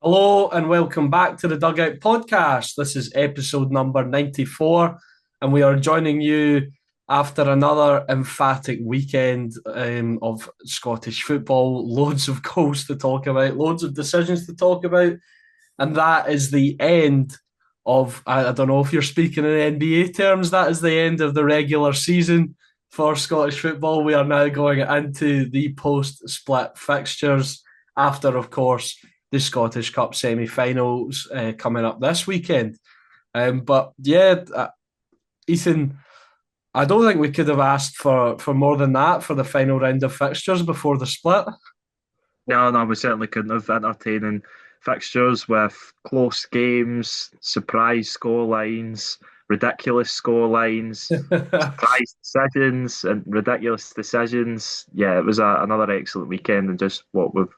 Hello and welcome back to the Dugout podcast. This is episode number 94, and we are joining you after another emphatic weekend of Scottish football. Loads of goals to talk about, loads of decisions to talk about, and that is the end of, I don't know if you're speaking in NBA terms, that is the end of the regular season for Scottish football. We are now going into the post split fixtures after, of course, the Scottish Cup semi-finals coming up this weekend. But yeah, Ethan, I don't think we could have asked for more than that for the final round of fixtures before the split. No, we certainly couldn't have entertaining fixtures with close games, surprise score lines, ridiculous score lines, surprise decisions, and ridiculous decisions. Yeah, it was another excellent weekend, and just what we've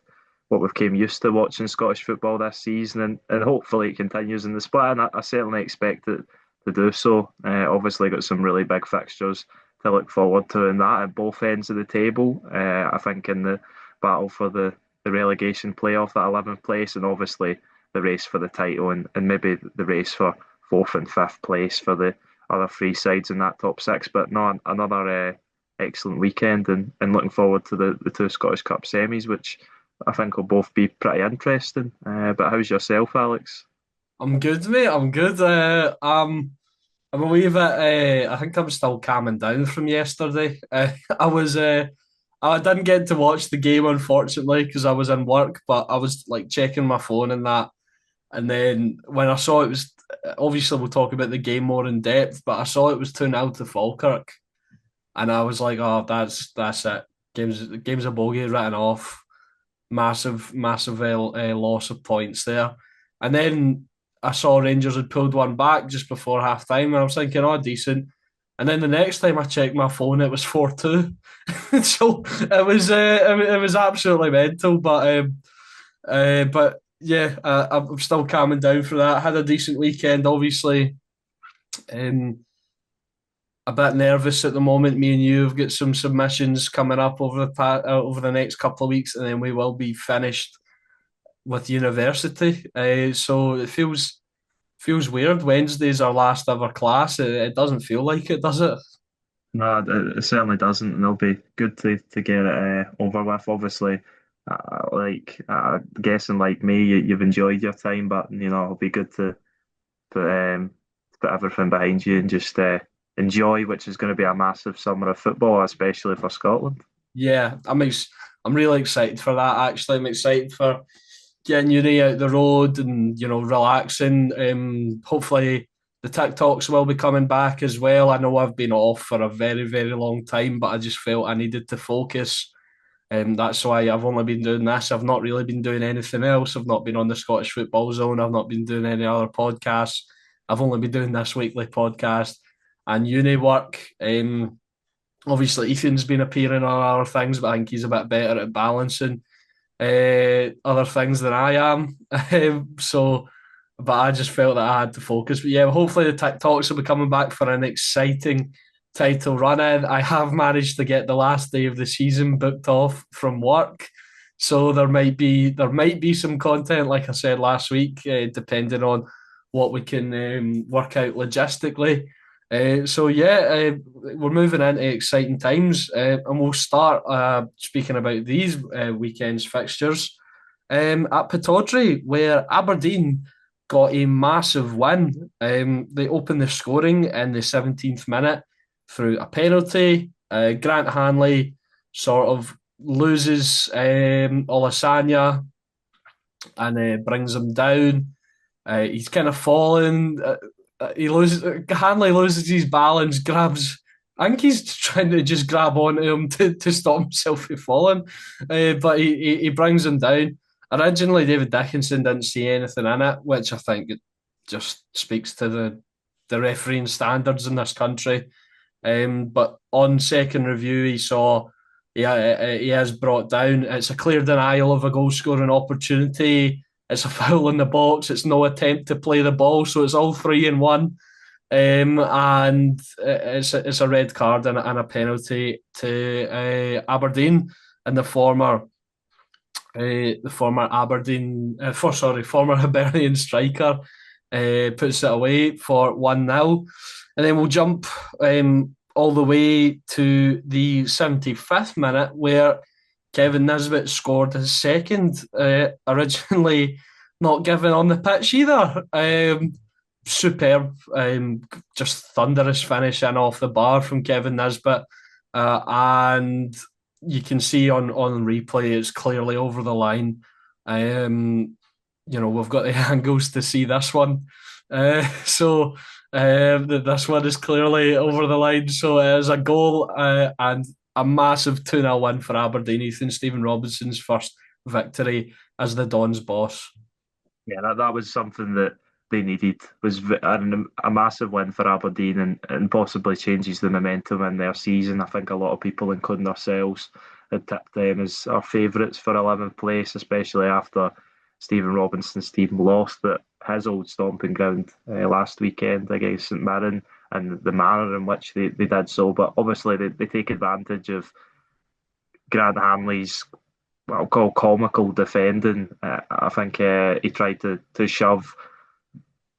came used to watching Scottish football this season, and hopefully it continues in the split. And I certainly expect it to do so. Obviously, got some really big fixtures to look forward to, and that at both ends of the table. I think in the battle for the relegation playoff, that 11th place, and obviously the race for the title, and maybe the race for fourth and fifth place for the other three sides in that top six. But no, another excellent weekend, and looking forward to the two Scottish Cup semis, which I think will both be pretty interesting. But how's yourself, Alex? I'm good, mate. I'm good. I'm a wee bit. I think I'm still calming down from yesterday. I was. I didn't get to watch the game unfortunately because I was in work, but I was like checking my phone and that. And then when I saw it was, obviously we'll talk about the game more in depth, but I saw it was 2-0 to Falkirk, and I was like, oh, that's it. Game's a bogey written off. Massive loss of points there. And then I saw Rangers had pulled one back just before half time, and I was thinking, oh, decent. And then the next time I checked my phone, it was 4-2. So it was absolutely mental. But yeah, I'm still calming down for that. Had a decent weekend, obviously. Um, a bit nervous at the moment. Me and you have got some submissions coming up over the next couple of weeks, and then we will be finished with university. So it feels weird. Wednesday's our last ever class. It doesn't feel like it, does it? No, it certainly doesn't, and it'll be good to get it over with. Obviously, guessing like me, you've enjoyed your time, but it'll be good to put everything behind you and just enjoy, which is going to be a massive summer of football, especially for Scotland. Yeah, I'm really excited for that. Actually, I'm excited for getting uni out the road and relaxing. Hopefully, the TikToks will be coming back as well. I know I've been off for a very long time, but I just felt I needed to focus. That's why I've only been doing this. I've not really been doing anything else. I've not been on the Scottish Football Zone. I've not been doing any other podcasts. I've only been doing this weekly podcast and uni work. Obviously, Ethan's been appearing on other things, but I think he's a bit better at balancing other things than I am. But I just felt that I had to focus. But yeah, hopefully the TikToks will be coming back for an exciting title run in. I have managed to get the last day of the season booked off from work. So there might be some content, like I said last week, depending on what we can work out logistically. So yeah, we're moving into exciting times, and we'll start speaking about these weekend's fixtures at Pittodrie, where Aberdeen got a massive win. They opened the scoring in the 17th minute through a penalty. Grant Hanley sort of loses Olasanya and brings him down. He's kind of fallen. He loses. Hanley loses his balance, grabs. I think he's trying to just grab onto him to stop himself from falling, but he brings him down. Originally, David Dickinson didn't see anything in it, which I think it just speaks to the refereeing standards in this country. But on second review, he saw he has brought down. It's a clear denial of a goal scoring opportunity. It's a foul in the box. It's no attempt to play the ball, so it's all 3-1. And it's a red card and a penalty to Aberdeen, and the former the former former Hibernian striker, puts it away for 1-0. And then we'll jump all the way to the 75th minute where Kevin Nisbet scored his second, originally not given on the pitch either. Superb, just thunderous finish in off the bar from Kevin Nisbet. And you can see on replay it's clearly over the line. We've got the angles to see this one. This one is clearly over the line. So it is a goal and a massive 2-0 win for Aberdeen. Ethan Stephen Robinson's first victory as the Dons boss. Yeah, that was something that they needed. Was a massive win for Aberdeen and possibly changes the momentum in their season. I think a lot of people, including ourselves, had tipped them as our favourites for 11th place, especially after Stephen Robinson's team lost at his old stomping ground last weekend against St Mirren, and the manner in which they did so. But obviously they take advantage of Grant Hanley's what I'll call comical defending. I think he tried to shove,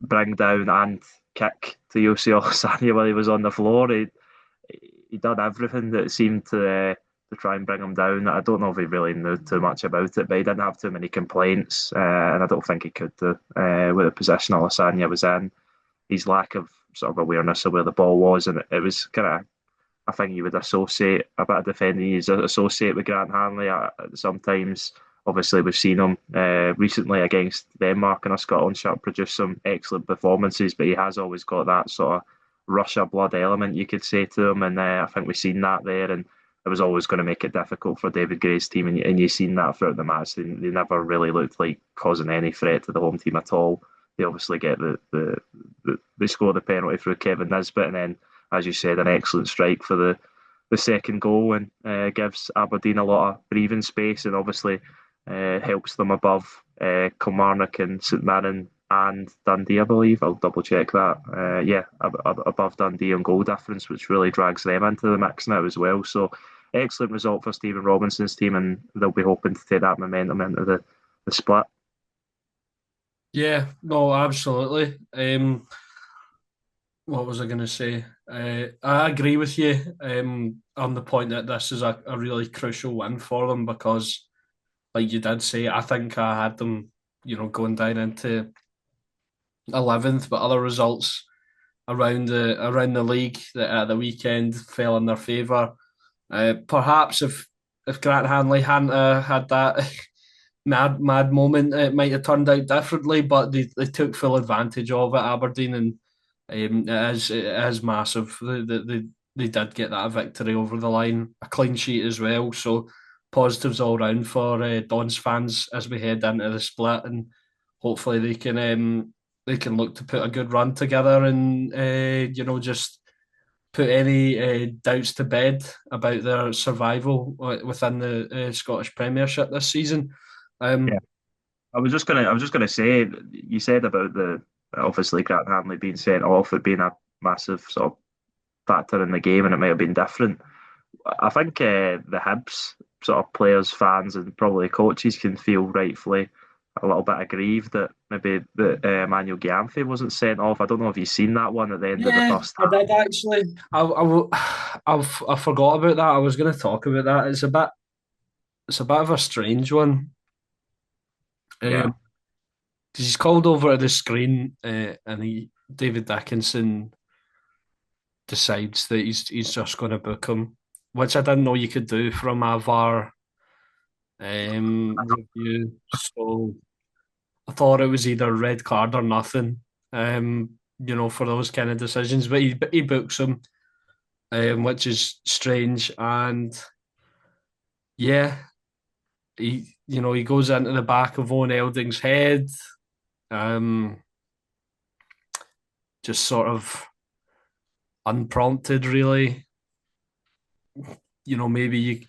bring down, and kick to Yossi Olasanya while he was on the floor. He done everything that seemed to try and bring him down. I don't know if he really knew too much about it, but he didn't have too many complaints, and I don't think he could do with the position Olasanya was in. His lack of sort of awareness of where the ball was, and it was kind of, I think you would associate a bit of defending, you associate with Grant Hanley. Sometimes, obviously, we've seen him recently against Denmark in a Scotland shirt produce some excellent performances, but he has always got that sort of rush of blood element, you could say, to him, and I think we've seen that there, and it was always going to make it difficult for David Gray's team, and you've seen that throughout the match. They never really looked like causing any threat to the home team at all. They obviously get they score the penalty through Kevin Nisbet, and then, as you said, an excellent strike for the second goal, and gives Aberdeen a lot of breathing space, and obviously helps them above Kilmarnock and St Mirren and Dundee, I believe. I'll double check that. Above Dundee on goal difference, which really drags them into the mix now as well. So excellent result for Stephen Robinson's team, and they'll be hoping to take that momentum into the split. Yeah, no, absolutely. What was I going to say? I agree with you on the point that this is a really crucial win for them because, like you did say, I think I had them, going down into 11th, but other results around the league that at the weekend fell in their favour. Perhaps if Grant Hanley hadn't had that mad moment, it might have turned out differently. But they took full advantage of it, Aberdeen, and it is massive. They did get that victory over the line, a clean sheet as well. So positives all round for Dons fans as we head into the split, and hopefully they can look to put a good run together and just put any doubts to bed about their survival within the Scottish Premiership this season. Yeah, I was just gonna say, you said about the obviously Grant Hanley being sent off, it being a massive sort of factor in the game, and it might have been different. I think the Hibs sort of players, fans, and probably coaches can feel rightfully a little bit aggrieved that maybe that Emmanuel Gyamfi wasn't sent off. I don't know if you've seen that one at the end of the Yeah, first I half. did actually. I forgot about that. I was going to talk about that. It's a bit of a strange one. Yeah, Because he's called over to the screen, and David Dickinson decides that he's just going to book him, which I didn't know you could do from a VAR review. So I thought it was either red card or nothing. For those kind of decisions, but he books him, which is strange. And yeah, he goes into the back of Owen Elding's head, um, just sort of unprompted, really. Maybe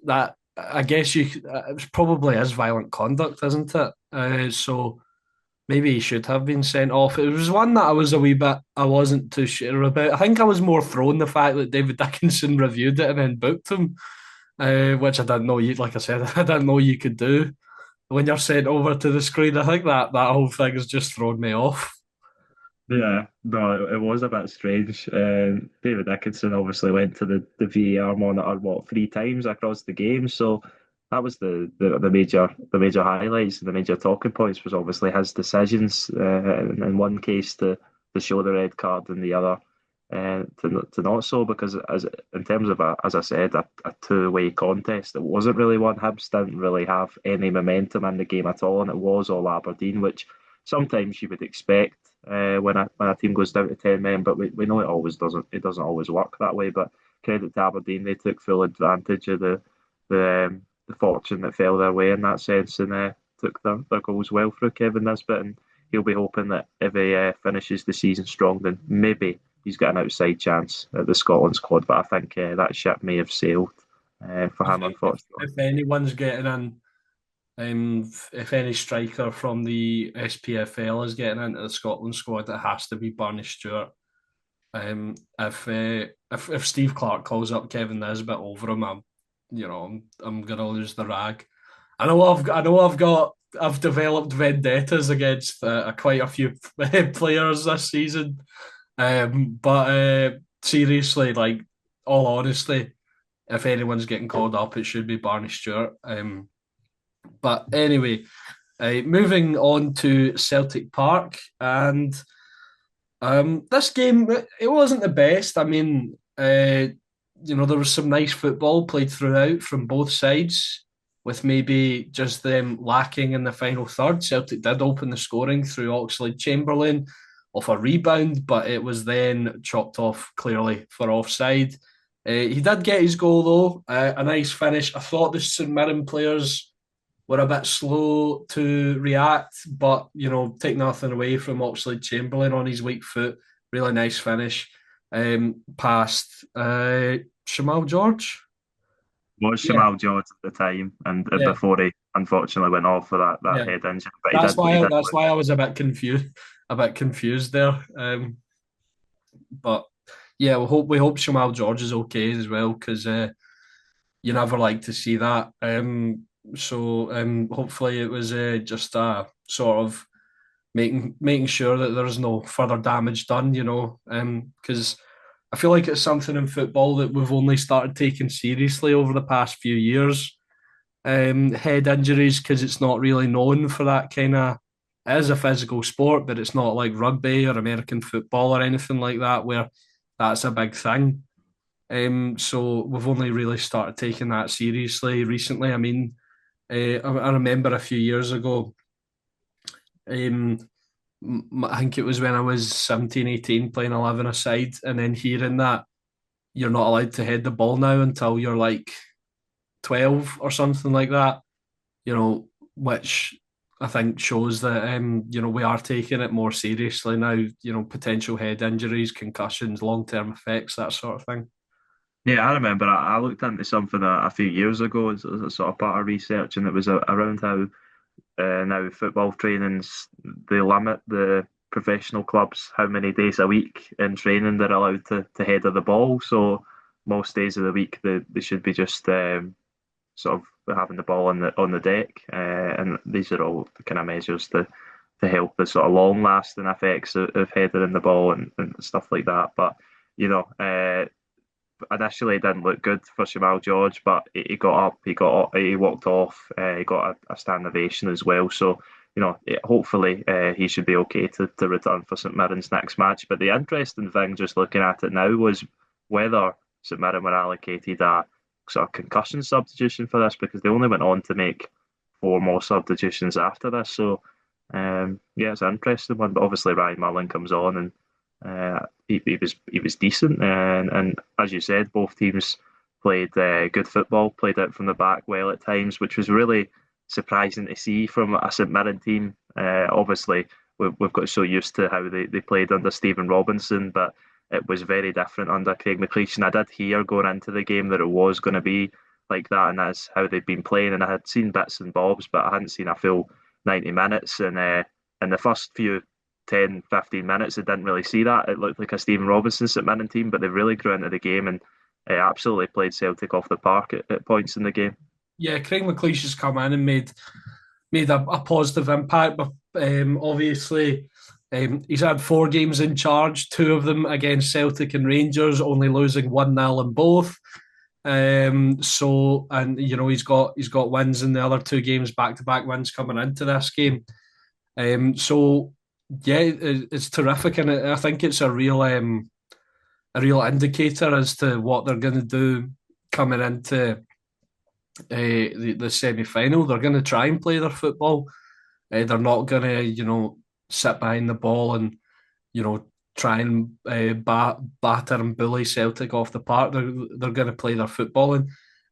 that. I guess it probably is violent conduct, isn't it? So maybe he should have been sent off. It was one that I wasn't too sure about. I think I was more thrown the fact that David Dickinson reviewed it and then booked him. which I didn't know you. Like I said, I didn't know you could do when you're sent over to the screen. I think that whole thing has just thrown me off. Yeah, no, it was a bit strange. David Dickinson obviously went to the VAR monitor what 3 times across the game, so that was the major highlights and the major talking points was obviously his decisions in one case to show the red card and the other to not so because as in terms of as I said a two-way contest, it wasn't really one. Hibs didn't really have any momentum in the game at all, and it was all Aberdeen, which sometimes you would expect when a team goes down to 10 men, but we know it doesn't always work that way. But credit to Aberdeen, they took full advantage of the fortune that fell their way in that sense and took their goals well through Kevin Nisbet, and he'll be hoping that if he finishes the season strong, then maybe he's got an outside chance at the Scotland squad. But I think that ship may have sailed for I him, think unfortunately. if anyone's getting in, if any striker from the SPFL is getting into the Scotland squad, it has to be Barney Stewart. If Steve Clark calls up Kevin Nisbet over him, I'm gonna lose the rag. I've developed vendettas against quite a few players this season. But seriously, like all honesty, if anyone's getting called up, it should be Barney Stewart. But anyway, moving on to Celtic Park, and this game it wasn't the best. I mean, there was some nice football played throughout from both sides, with maybe just them lacking in the final third. Celtic did open the scoring through Oxlade-Chamberlain off a rebound, but it was then chopped off clearly for offside. He did get his goal though, a nice finish. I thought the St Mirren players were a bit slow to react, but take nothing away from Oxlade-Chamberlain on his weak foot. Really nice finish. Past Shamal George. Was Yeah, Shamal George at the time, and yeah, before he unfortunately went off for that yeah. head injury, but he That's did he why did that's look. why I was a bit confused there. But yeah, we hope Shamal George is okay as well because you never like to see that. So hopefully it was just a sort of making sure that there's no further damage done, because I feel like it's something in football that we've only started taking seriously over the past few years. Head injuries, because it's not really known for that kind of. It is a physical sport, but it's not like rugby or American football or anything like that where that's a big thing. So we've only really started taking that seriously recently. I mean, I remember a few years ago, um, I think it was when I was 17, 18, playing 11 aside, and then hearing that you're not allowed to head the ball now until you're like 12 or something like that, which I think shows that, we are taking it more seriously now, potential head injuries, concussions, long term effects, that sort of thing. Yeah, I remember I looked into something a few years ago as a sort of part of research, and it was around how now football trainings they limit the professional clubs how many days a week in training they're allowed to header the ball. So most days of the week they should be just sort of having the ball on the deck, and these are all the kind of measures to help the sort of long lasting effects of headering the ball and stuff like that. But you know, initially it didn't look good for Shamal George, but he got up, he walked off, he got a stand ovation as well. So hopefully he should be okay to return for St Mirren's next match. But the interesting thing, just looking at it now, was whether St Mirren were allocated a sort of concussion substitution for this because they only went on to make 4 more substitutions after this. So yeah, it's an interesting one. But obviously Ryan Mullen comes on and he was decent, and as you said, both teams played good football, played out from the back well at times, which was really surprising to see from a St Mirren team. Obviously, we've got so used to how they played under Stephen Robinson, but it was very different under Craig McLeish. And I did hear going into the game that it was going to be like that, and that's how they'd been playing. And I had seen bits and bobs, but I hadn't seen a full 90 minutes. And in the first few 10, 15 minutes, I didn't really see that. It looked like a Stephen Robinson St Mirren team, but they really grew into the game and absolutely played Celtic off the park at points in the game. Yeah, Craig McLeish has come in and made a positive impact. But obviously, he's had 4 games in charge, 2 of them against Celtic and Rangers, only losing 1-0 in both. So, and he's got wins in the other 2 games, back-to-back wins coming into this game. So yeah, it's terrific, and I think it's a real indicator as to what they're going to do coming into the semi final. They're going to try and play their football. They're not going to, sit behind the ball and, try and batter and bully Celtic off the park. They're going to play their football.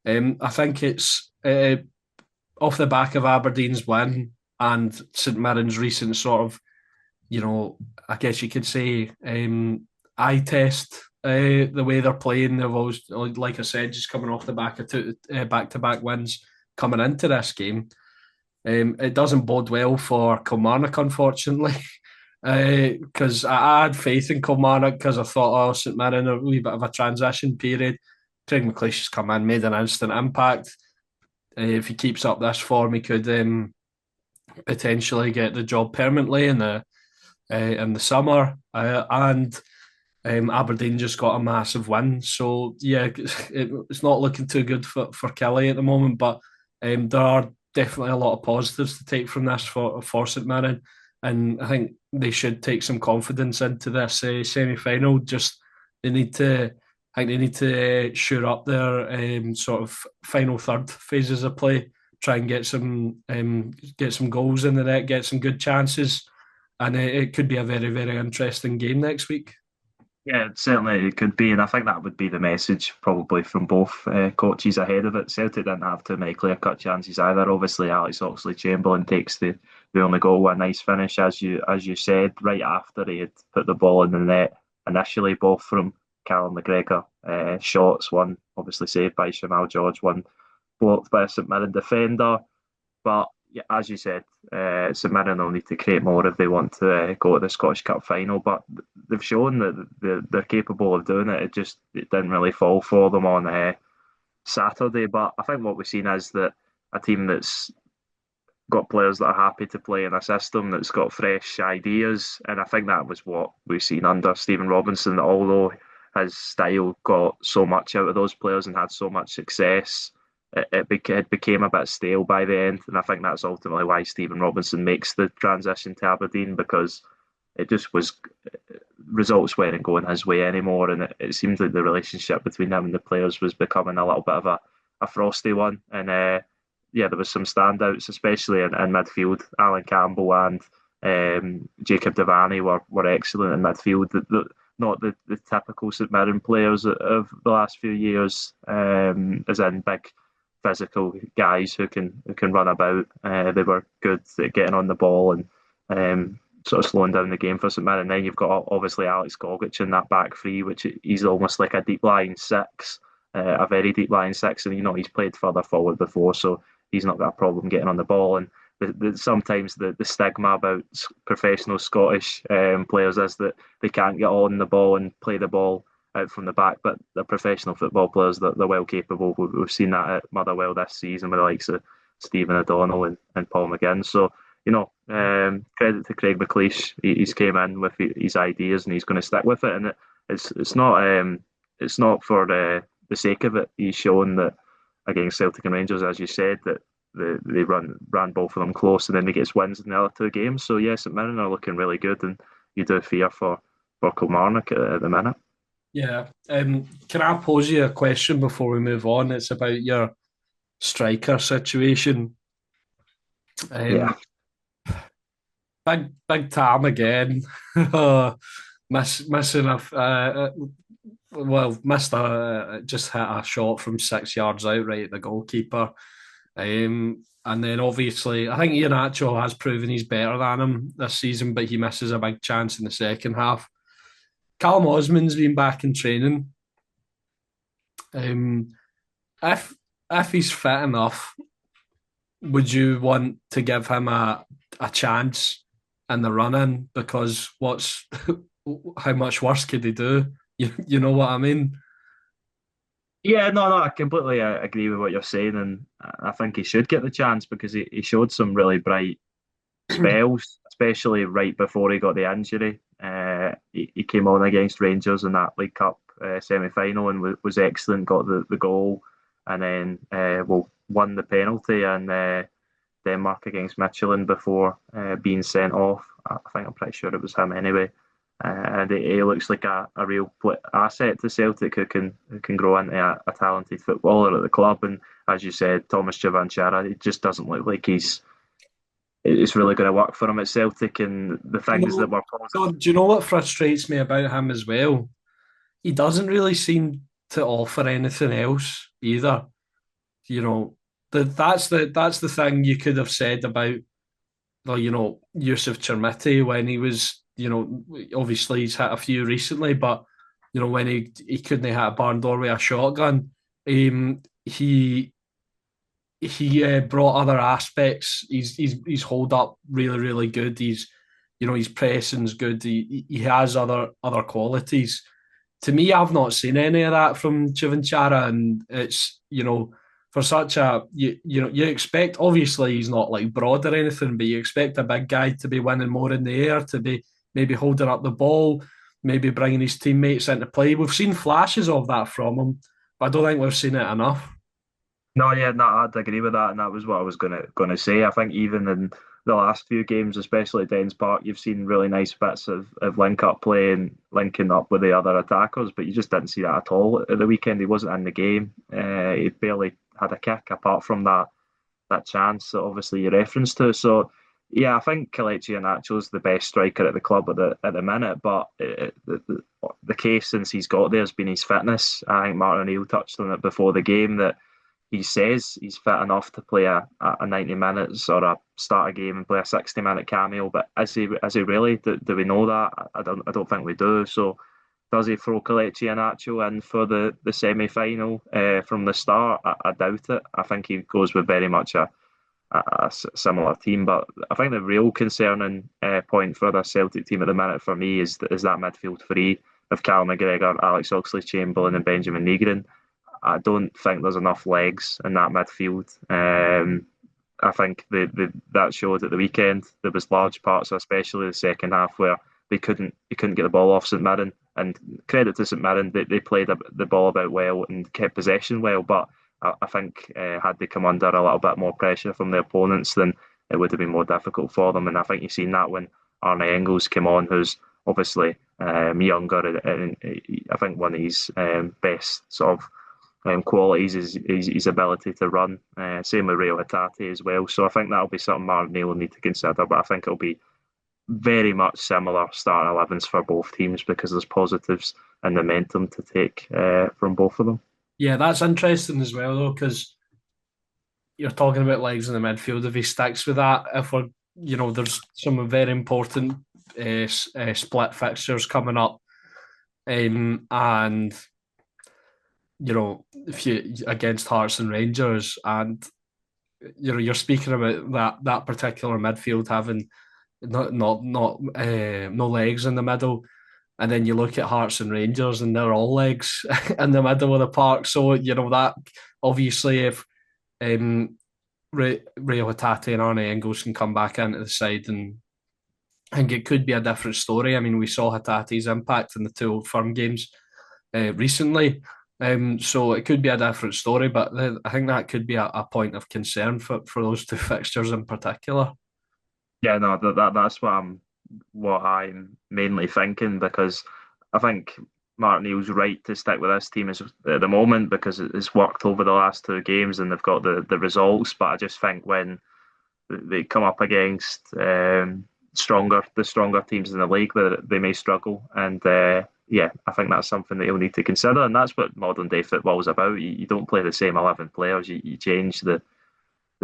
And I think it's off the back of Aberdeen's win and St Mirren's recent sort of, I guess you could say, eye test the way they're playing. They've always, like I said, just coming off the back of 2 back-to-back wins coming into this game. It doesn't bode well for Kilmarnock, unfortunately, because I had faith in Kilmarnock because I thought, oh, St Mirren, a wee bit of a transition period. Craig McLeish has come in, made an instant impact. If he keeps up this form, he could potentially get the job permanently in the summer. And Aberdeen just got a massive win. So, yeah, it's not looking too good for Kelly at the moment, but there are definitely a lot of positives to take from this for St Mirren. And I think they should take some confidence into this semi-final. Just they need to, I think they need to shore up their sort of final third phases of play, try and get some goals in the net, get some good chances, and it could be a very, very interesting game next week. Yeah, certainly it could be, and I think that would be the message probably from both coaches ahead of it. Celtic didn't have too many clear-cut chances either. Obviously, Alex Oxlade-Chamberlain takes the only goal, a nice finish, as you said, right after he had put the ball in the net initially, both from Callum McGregor shots, one obviously saved by Shamal George, one blocked by a St Mirren defender. But yeah, as you said, St Mirren will need to create more if they want to go to the Scottish Cup final. But they've shown that they're capable of doing it. It didn't really fall for them on Saturday. But I think what we've seen is that a team that's got players that are happy to play in a system that's got fresh ideas, and I think that was what we've seen under Stephen Robinson. Although his style got so much out of those players and had so much success, it became a bit stale by the end, and I think that's ultimately why Stephen Robinson makes the transition to Aberdeen, because it just was results weren't going his way anymore, and it seemed like the relationship between him and the players was becoming a little bit of a frosty one. And yeah, there was some standouts, especially in midfield. Alan Campbell and Jacob Devaney were excellent in midfield. Not the typical St Mirren players of the last few years, as in big physical guys who can run about. They were good at getting on the ball and sort of slowing down the game for St Mirren. And then you've got obviously Alex Gogic in that back three, which he's almost like a deep lying six, a very deep lying six, and he's played further forward before, so he's not got a problem getting on the ball. And sometimes the stigma about professional Scottish players is that they can't get on the ball and play the ball out from the back, but they're professional football players. They're well capable. We've seen that at Motherwell this season with the likes of Stephen O'Donnell and Paul McGinn. So, credit to Craig McLeish. He's came in with his ideas and he's going to stick with it. And it's not for the sake of it. He's shown that against Celtic and Rangers, as you said, that they ran both of them close, and then he gets wins in the other 2 games. So yes, St Mirren are looking really good, and you do fear for Kilmarnock at the minute. Yeah. Can I pose you a question before we move on? It's about your striker situation. Yeah. Big Tam again. Missing missed just hit a shot from 6 yards out right at the goalkeeper. And then obviously, I think Iheanacho has proven he's better than him this season, but he misses a big chance in the second half. Callum Osman's been back in training. If he's fit enough, would you want to give him a chance in the run-in? Because how much worse could he do? You know what I mean? Yeah, no, I completely agree with what you're saying, and I think he should get the chance because he showed some really bright spells, especially right before he got the injury. He came on against Rangers in that League Cup semi-final and was excellent, got the goal, and then won the penalty and Denmark against Michelin before being sent off. I think I'm pretty sure it was him anyway. And he looks like a real asset to Celtic who can grow into a talented footballer at the club. And as you said, Thomas Chavanchara, it just doesn't look like it's really going to work for him at Celtic. And the You things that know, were positive. God, do you know what frustrates me about him as well? He doesn't really seem to offer anything else either. You know, that's the thing you could have said about, well, Yusuf Chermiti when he was, obviously he's hit a few recently, but when he couldn't hit a barn door with a shotgun. He brought other aspects. He's hold up really really good. His pressing's good. He has other qualities. To me, I've not seen any of that from Chivinchara, and it's for such you expect, obviously he's not like broad or anything, but you expect a big guy to be winning more in the air, to be maybe holding up the ball, maybe bringing his teammates into play. We've seen flashes of that from him, but I don't think we've seen it enough. No, yeah, no, I'd agree with that, and that was what I was gonna say. I think even in the last few games, especially at Dens Park, you've seen really nice bits of link up play and linking up with the other attackers, but you just didn't see that at all at the weekend. He wasn't in the game. He barely had a kick apart from that chance that obviously you referenced to. So yeah, I think Kelechi Iheanacho is the best striker at the club at the minute, but the case since he's got there has been his fitness. I think Martin O'Neill touched on it before the game that he says he's fit enough to play a 90 minutes or a start a game and play a 60-minute cameo, but is he really? Do we know that? I don't think we do. So does he throw Kelechi Iheanacho in for the semi final from the start? I doubt it. I think he goes with very much a similar team. But I think the real concerning point for the Celtic team at the minute for me is that midfield three of Cal McGregor, Alex Oxlade-Chamberlain, and Benjamin Negrin. I don't think there's enough legs in that midfield. I think that showed at the weekend. There was large parts, especially the second half, where they couldn't get the ball off St Mirren. And credit to St Mirren, they played the ball about well and kept possession well. But I think had they come under a little bit more pressure from the opponents, then it would have been more difficult for them. And I think you've seen that when Arne Engels came on, who's obviously younger, and I think one of his best sort of qualities is his ability to run. Same with Rio Hatate as well. So I think that'll be something Martin Neal will need to consider. But I think it'll be very much similar starting 11s for both teams because there's positives and momentum to take from both of them. Yeah, that's interesting as well, though, because you're talking about legs in the midfield. If he sticks with that, if we're, there's some very important split fixtures coming up, and if you against Hearts and Rangers, and you're speaking about that particular midfield having not no legs in the middle, and then you look at Hearts and Rangers, and they're all legs in the middle of the park. So that obviously if Rio Hatate and Arne Engels can come back into the side, and I think it could be a different story. I mean, we saw Hatate's impact in the two Old Firm games recently. So it could be a different story, but I think that could be a point of concern for those two fixtures in particular. Yeah, no, that's what I'm mainly thinking because I think Martin Neal's right to stick with this team at the moment because it's worked over the last two games and they've got the results. But I just think when they come up against the stronger teams in the league, that they may struggle. And yeah, I think that's something that you'll need to consider. And that's what modern day football is about. You don't play the same 11 players. You change the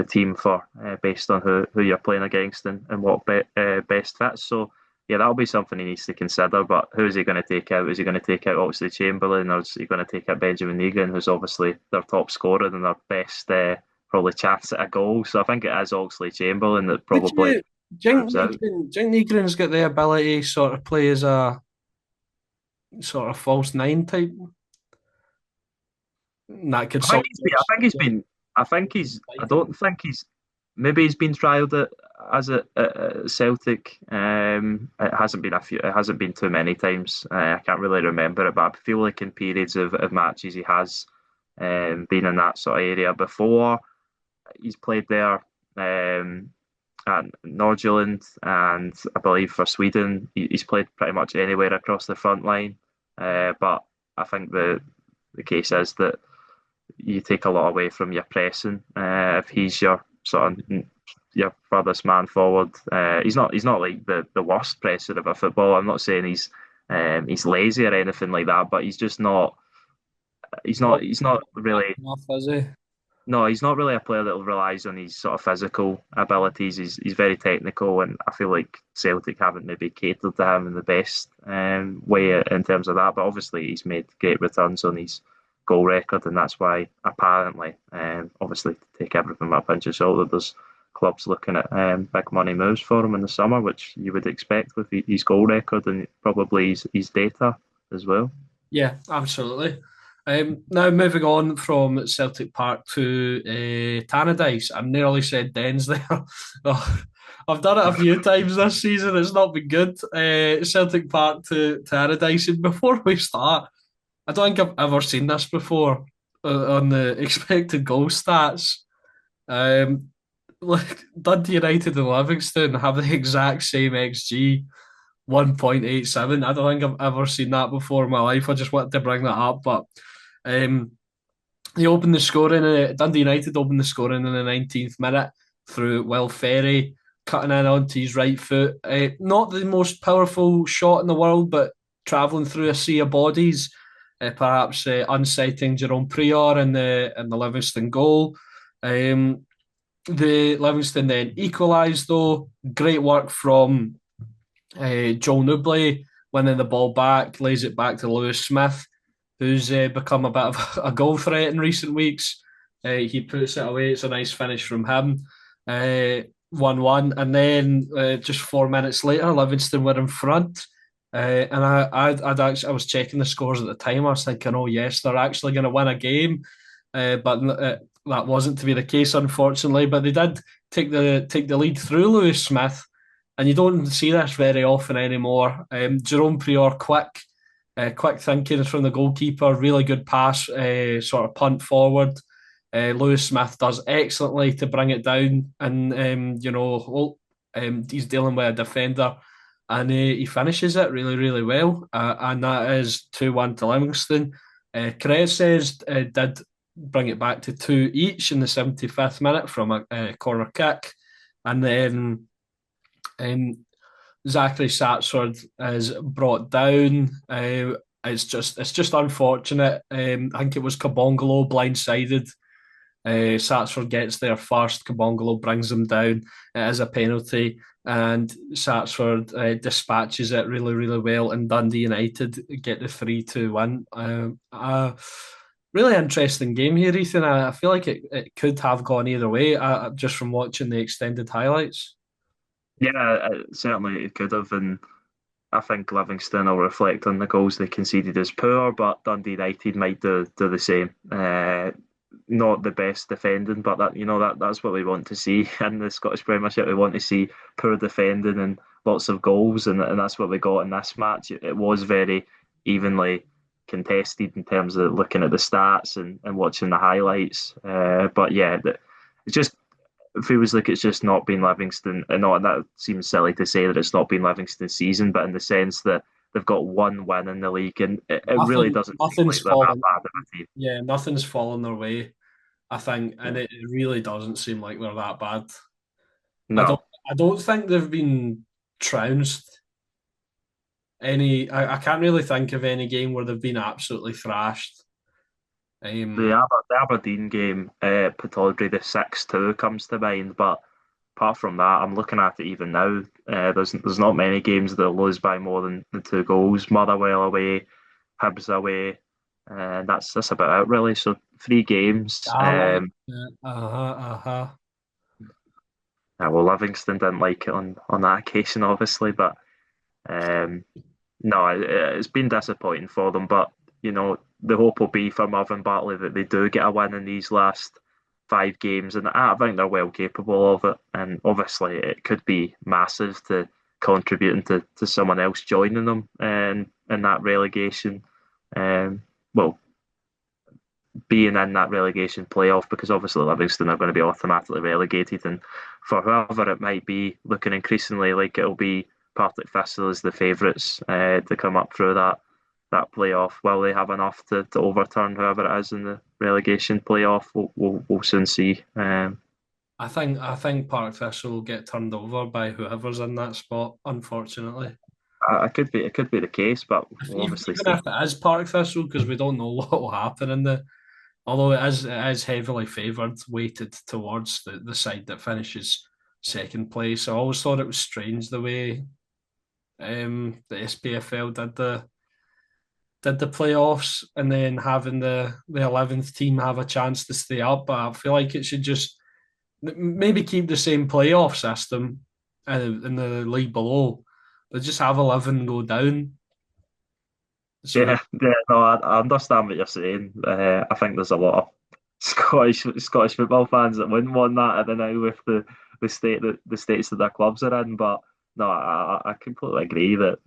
team for based on who you're playing against and what best fits. So yeah, that'll be something he needs to consider. But who is he going to take out? Is he going to take out Oxlade Chamberlain, or is he going to take out Benjamin Negrin, who's obviously their top scorer and their best probably chance at a goal? So I think it is Oxlade Chamberlain that Would probably you, Jink moves out. Negrin's got the ability to sort of play as a sort of false nine type. that could I think solve he's been. I think he's been. I think he's. I don't think he's. Maybe he's been trialled as a Celtic. It hasn't been a few. It hasn't been too many times. I can't really remember it, but I feel like in periods of matches he has been in that sort of area before. He's played there at Nordjylland, and I believe for Sweden, he's played pretty much anywhere across the front line. But I think the case is that you take a lot away from your pressing. If he's your sort of your furthest man forward, he's not like the worst presser of a footballer. I'm not saying he's lazy or anything like that, but he's just not. not He's not really. enough, is he? No, he's not really a player that relies on his sort of physical abilities. He's very technical, and I feel like Celtic haven't maybe catered to him in the best way in terms of that. But obviously, he's made great returns on his goal record, and that's why apparently, obviously, to take everything with a pinch of salt, that there's clubs looking at big money moves for him in the summer, which you would expect with his goal record and probably his data as well. Yeah, absolutely. Now moving on from Celtic Park to Tannadice. I nearly said Dens there. Oh, I've done it a few times this season. It's not been good. Celtic Park to Tannadice. And before we start, I don't think I've ever seen this before on the expected goal stats. Um, like Dundee United and Livingston have the exact same XG, 1.87. I don't think I've ever seen that before in my life. I just wanted to bring that up. But um, they opened the scoring, Dundee United opened the scoring in the 19th minute through Will Ferry cutting in onto his right foot. Not the most powerful shot in the world, but travelling through a sea of bodies, perhaps unsighting Jerome Prior in the Livingston goal. Um, the Livingston then equalised though. Great work from Joel Newbley winning the ball back, lays it back to Lewis Smith, who's become a bit of a goal threat in recent weeks. He puts it away. It's a nice finish from him. 1-1. And then just 4 minutes later, Livingston were in front. And I was checking the scores at the time. I was thinking, oh, yes, they're actually going to win a game. But that wasn't to be the case, unfortunately. But they did take the lead through Lewis Smith, and you don't see this very often anymore. Jerome Prior, quick thinking from the goalkeeper, really good pass, sort of punt forward. Lewis Smith does excellently to bring it down, and he's dealing with a defender, and he finishes it really, really well, and that is 2-1 to Livingston. Creces did bring it back to two each in the 75th minute from a corner kick, and then Zachary Satsford is brought down. It's just unfortunate. I think it was Kabongolo blindsided. Satsford gets there first. Kabongolo brings him down. It is a penalty, and Satsford dispatches it really, really well. And Dundee United get the 3-2 win. Really interesting game here, Ethan. I feel like it could have gone either way, just from watching the extended highlights. Yeah, certainly it could have, and I think Livingston will reflect on the goals they conceded as poor, but Dundee United might do the same. Not the best defending, but that's what we want to see in the Scottish Premiership. We want to see poor defending and lots of goals, and that's what we got in this match. It was very evenly contested in terms of looking at the stats and watching the highlights. But yeah, it's just feels like it's just not been Livingston. And not that seems silly to say that it's not been Livingston's season, but in the sense that they've got one win in the league, and it really doesn't seem Nothing's like they're that fallen. bad of a team. Yeah, nothing's fallen their way. I think, and Yeah. it really doesn't seem like they're that bad. I don't. No, I don't think they've been trounced. I can't really think of any game where they've been absolutely thrashed. the, Um, the Aberdeen game, Pittodrie, the 6-2 comes to mind, but apart from that, I'm looking at it even now. There's not many games that lose by more than the two goals. Motherwell away, Hibs away, and that's about it really. So three games. Darling. Uh-huh, uh-huh. Well, Livingston didn't like it on that occasion, obviously, but um, no, it's been disappointing for them. But the hope will be for Mervyn Bartley that they do get a win in these last 5 games, and I think they're well capable of it. And obviously, it could be massive to contributing to someone else joining them in that relegation. Well, being in that relegation playoff, because obviously Livingston are going to be automatically relegated, and for whoever it might be, looking increasingly like it'll be Partick Thistle as the favourites to come up through that playoff. Will they have enough to overturn whoever it is in the relegation playoff? We'll soon see. I think Park Thistle will get turned over by whoever's in that spot, unfortunately. It could be the case, but we'll Even obviously see. if it is Park Thistle, because we don't know what will happen in the. Although it is heavily favoured, weighted towards the side that finishes second place. I always thought it was strange the way the SPFL did the playoffs and then having the 11th team have a chance to stay up. But I feel like it should just maybe keep the same playoff system in the league below, but just have 11 go down. So that, Yeah, no, I understand what you're saying. I think there's a lot of Scottish football fans that wouldn't want that at the now with the states that their clubs are in. But no, I completely agree that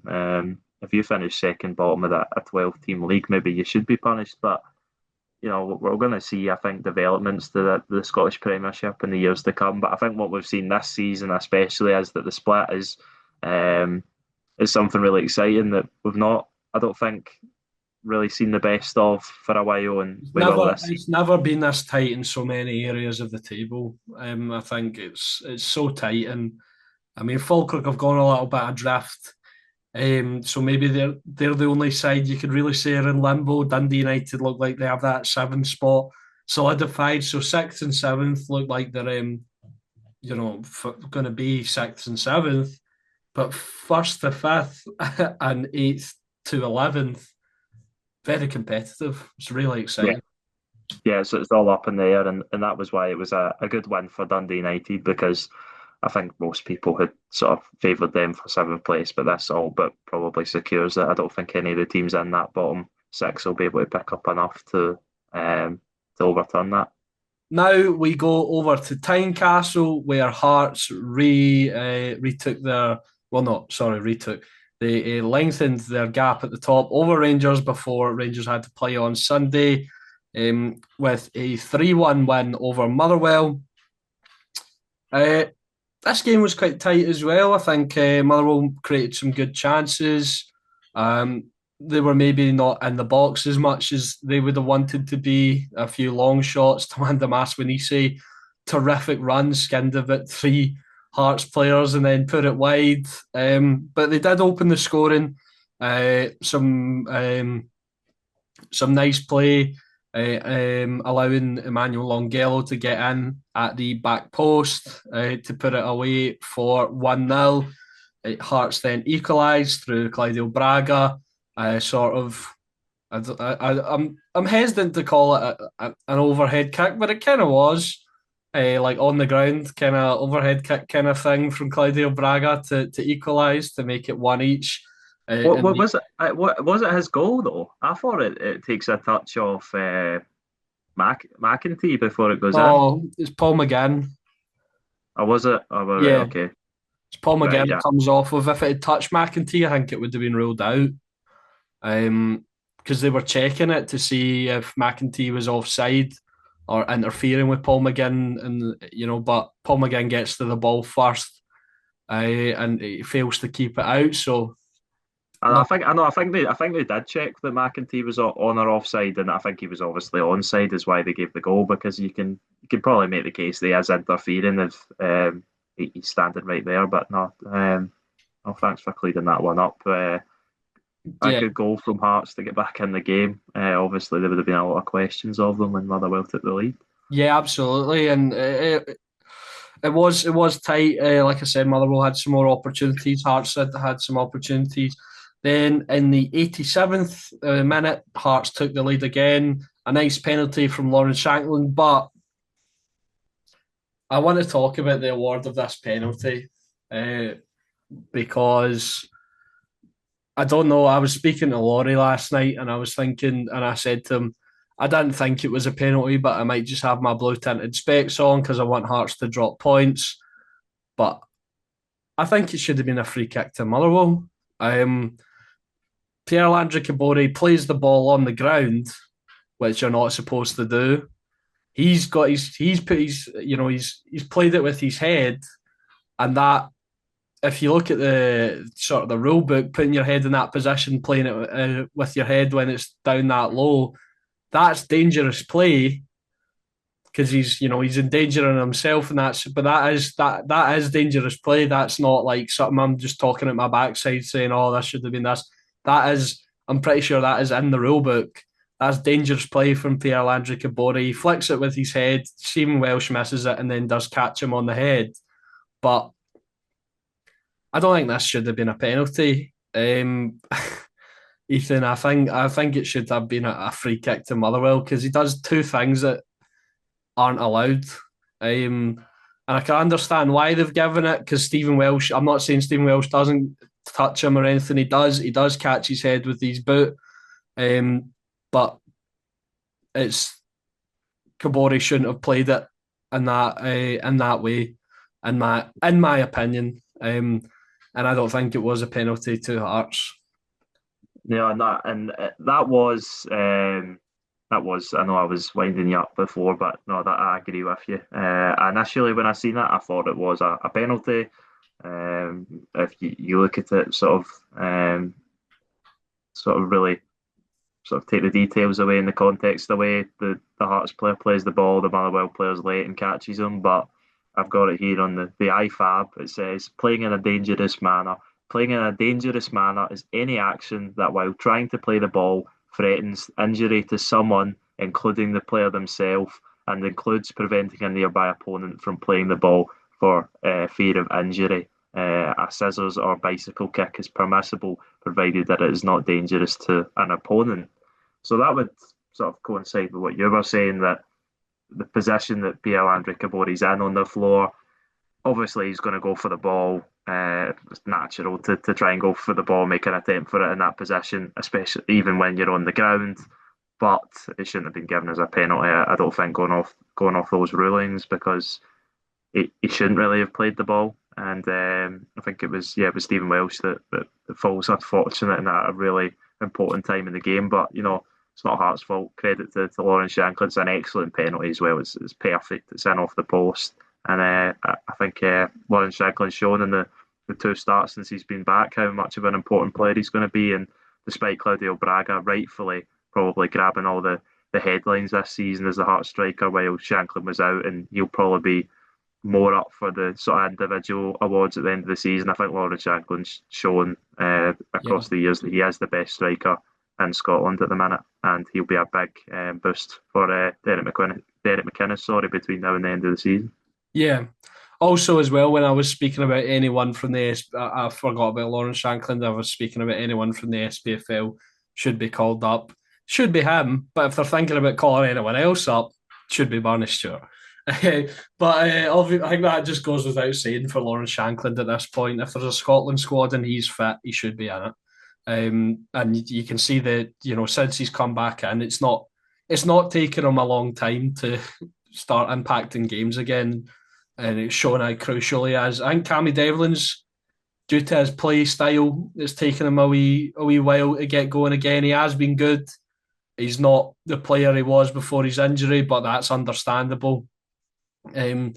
if you finish second bottom of a 12-team league, maybe you should be punished. But we're going to see, I think, developments to the Scottish Premiership in the years to come. But I think what we've seen this season, especially, is that the split is something really exciting that we've not, I don't think, really seen the best of for a while, and it's we will never this season. it's never been this tight in so many areas of the table. I think it's so tight, and I mean Falkirk have gone a little bit adrift. So maybe they're the only side you could really say are in limbo. Dundee United look like they have that seventh spot solidified. So sixth and seventh look like they're going to be sixth and seventh, but first to fifth and eighth to 11th, very competitive. It's really Yeah, exciting. yeah. So it's all up in the air, and that was why it was a good win for Dundee United, because I think most people had sort of favoured them for seventh place, but this all but probably secures it. I don't think any of the teams in that bottom six will be able to pick up enough to overturn that. Now we go over to Tynecastle, where Hearts retook their well, not sorry, retook. They lengthened their gap at the top over Rangers before Rangers had to play on Sunday, with a 3-1 win over Motherwell. Uh, this game was quite tight as well. I think Motherwell created some good chances. They were maybe not in the box as much as they would have wanted to be. A few long shots to Wanda Maswanise, terrific run, skinned about three Hearts players and then put it wide. But they did open the scoring. Some nice play, allowing Emmanuel Longello to get in at the back post to put it away for 1-0. Hearts then equalised through Clydesdale Braga. Sort of, I'm hesitant to call it an overhead kick, but it kind of was. Like on the ground, kind of overhead kick kind of thing from Clydesdale Braga to equalise to make it one each. What, In what the was it? What was it? His goal though? I thought it takes a touch off McEntee before it goes in. Oh, it's Paul McGinn. Or was it? Oh, well, right, Yeah, okay, it's Paul right, McGinn yeah. comes off of. If it had touched McEntee, I think it would have been ruled out. Because they were checking it to see if McEntee was offside or interfering with Paul McGinn, and but Paul McGinn gets to the ball first, and he fails to keep it out. So And no, I think they did check that McEntee was on or offside, and I think he was obviously onside, is why they gave the goal, because you can probably make the case that he is interfering if he's standing right there. But no, well, thanks for clearing that one up. A yeah, good goal from Hearts to get back in the game. Obviously, there would have been a lot of questions of them when Motherwell took the lead. yeah, absolutely, and it was tight. Like I said, Motherwell had some more opportunities. Hearts had some opportunities. Then in the 87th minute, Hearts took the lead again. A nice penalty from Lawrence Shanklin, but I want to talk about the award of this penalty uh, because I don't know. I was speaking to Laurie last night and I was thinking, and I said to him, I didn't think it was a penalty, but I might just have my blue tinted specs on because I want Hearts to drop points. But I think it should have been a free kick to Motherwell. Um, Pierre-Landry Cabori plays the ball on the ground, which you're not supposed to do. He's put his he's played it with his head, and that if you look at the sort of the rule book, putting your head in that position, playing it with your head when it's down that low, that's dangerous play because he's endangering himself, and that is dangerous play. That's not like something I'm just talking at my backside saying, oh, this should have been this. That is, I'm pretty sure that is in the rule book. That's dangerous play from Pierre Landry Cabori. He flicks it with his head. Stephen Welsh misses it and then does catch him on the head. But I don't think this should have been a penalty. Ethan, I think it should have been a free kick to Motherwell because he does two things that aren't allowed. And I can understand why they've given it because Stephen Welsh. I'm not saying Stephen Welsh doesn't touch him or anything. He does. He does catch his head with his boot. But it's Kabori shouldn't have played it in that way, in my opinion. And I don't think it was a penalty to Hearts. Yeah, that was. I know I was winding you up before, but no, that I agree with you. Initially, when I seen it, I thought it was a penalty. If you look at it, sort of really sort of take the details away in the context away. The Hearts player plays the ball, the Motherwell player's late and catches him. But I've got it here on the IFAB. It says playing in a dangerous manner. Playing in a dangerous manner is any action that, while trying to play the ball, threatens injury to someone, including the player themselves, and includes preventing a nearby opponent from playing the ball for fear of injury. A scissors or bicycle kick is permissible provided that it is not dangerous to an opponent. So that would sort of coincide with what you were saying, that the position that Pierre-Andre Cabori's in on the floor, obviously he's going to go for the ball. It's natural to try and go for the ball, make an attempt for it in that position, especially even when you're on the ground. But it shouldn't have been given as a penalty. I don't think going off those rulings, because he shouldn't really have played the ball. And I think it was Stephen Welsh that falls unfortunate in that a really important time in the game. But it's not Hart's fault. Credit to Lawrence Shankland. It's an excellent penalty as well. It's perfect. It's in off the post. And I think Lawrence Shankland's shown in the two starts since he's been back how much of an important player he's going to be. And despite Claudio Braga rightfully probably grabbing all the headlines this season as the Heart striker while Shanklin was out, and he'll probably be more up for the sort of individual awards at the end of the season. I think Lawrence Shanklin's shown Yeah. across the years that he is the best striker in Scotland at the minute, and he'll be a big boost for Derek McInnes, between now and the end of the season. Yeah. Also, as well, when I was speaking about anyone from I forgot about Lawrence Shankland. I was speaking about anyone from the SPFL should be called up. Should be him, but if they're thinking about calling anyone else up, should be Barney Stewart. But I think that just goes without saying for Lawrence Shankland at this point. If there's a Scotland squad and he's fit, he should be in it. And you can see that since he's come back in, it's not taken him a long time to start impacting games again, and it's shown how crucial he is. I think Cammy Devlin's, due to his play style, it's taken him a wee while to get going again. He has been good. He's not the player he was before his injury, but that's understandable. Um,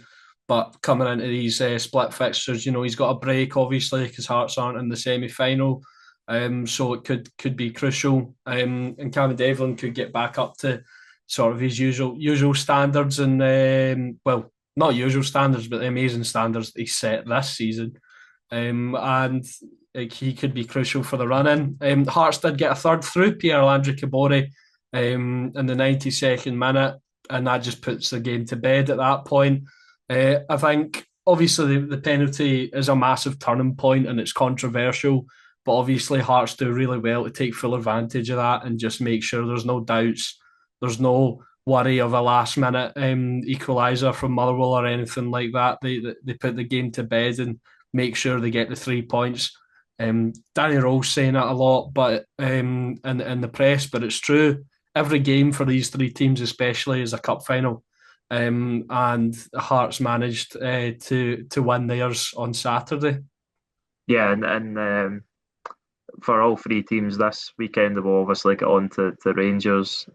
but coming into these split fixtures, he's got a break obviously because Hearts aren't in the semi final. So it could be crucial. And Cammy Devlin could get back up to sort of his usual standards, and well, not usual standards, but the amazing standards that he set this season. And like, he could be crucial for the run in. Hearts did get a third through Pierre Landry Cabori in the 92nd minute, and that just puts the game to bed at that point. I think obviously the penalty is a massive turning point and it's controversial, but obviously Hearts do really well to take full advantage of that and just make sure there's no doubts, there's no worry of a last minute equaliser from Motherwell or anything like that. They put the game to bed and make sure they get the 3 points. Danny Rowe's saying it a lot, but in the press, but it's true. Every game for these three teams, especially, is a cup final, and Hearts managed to win theirs on Saturday. Yeah, and for all three teams this weekend, they will obviously get on to Rangers.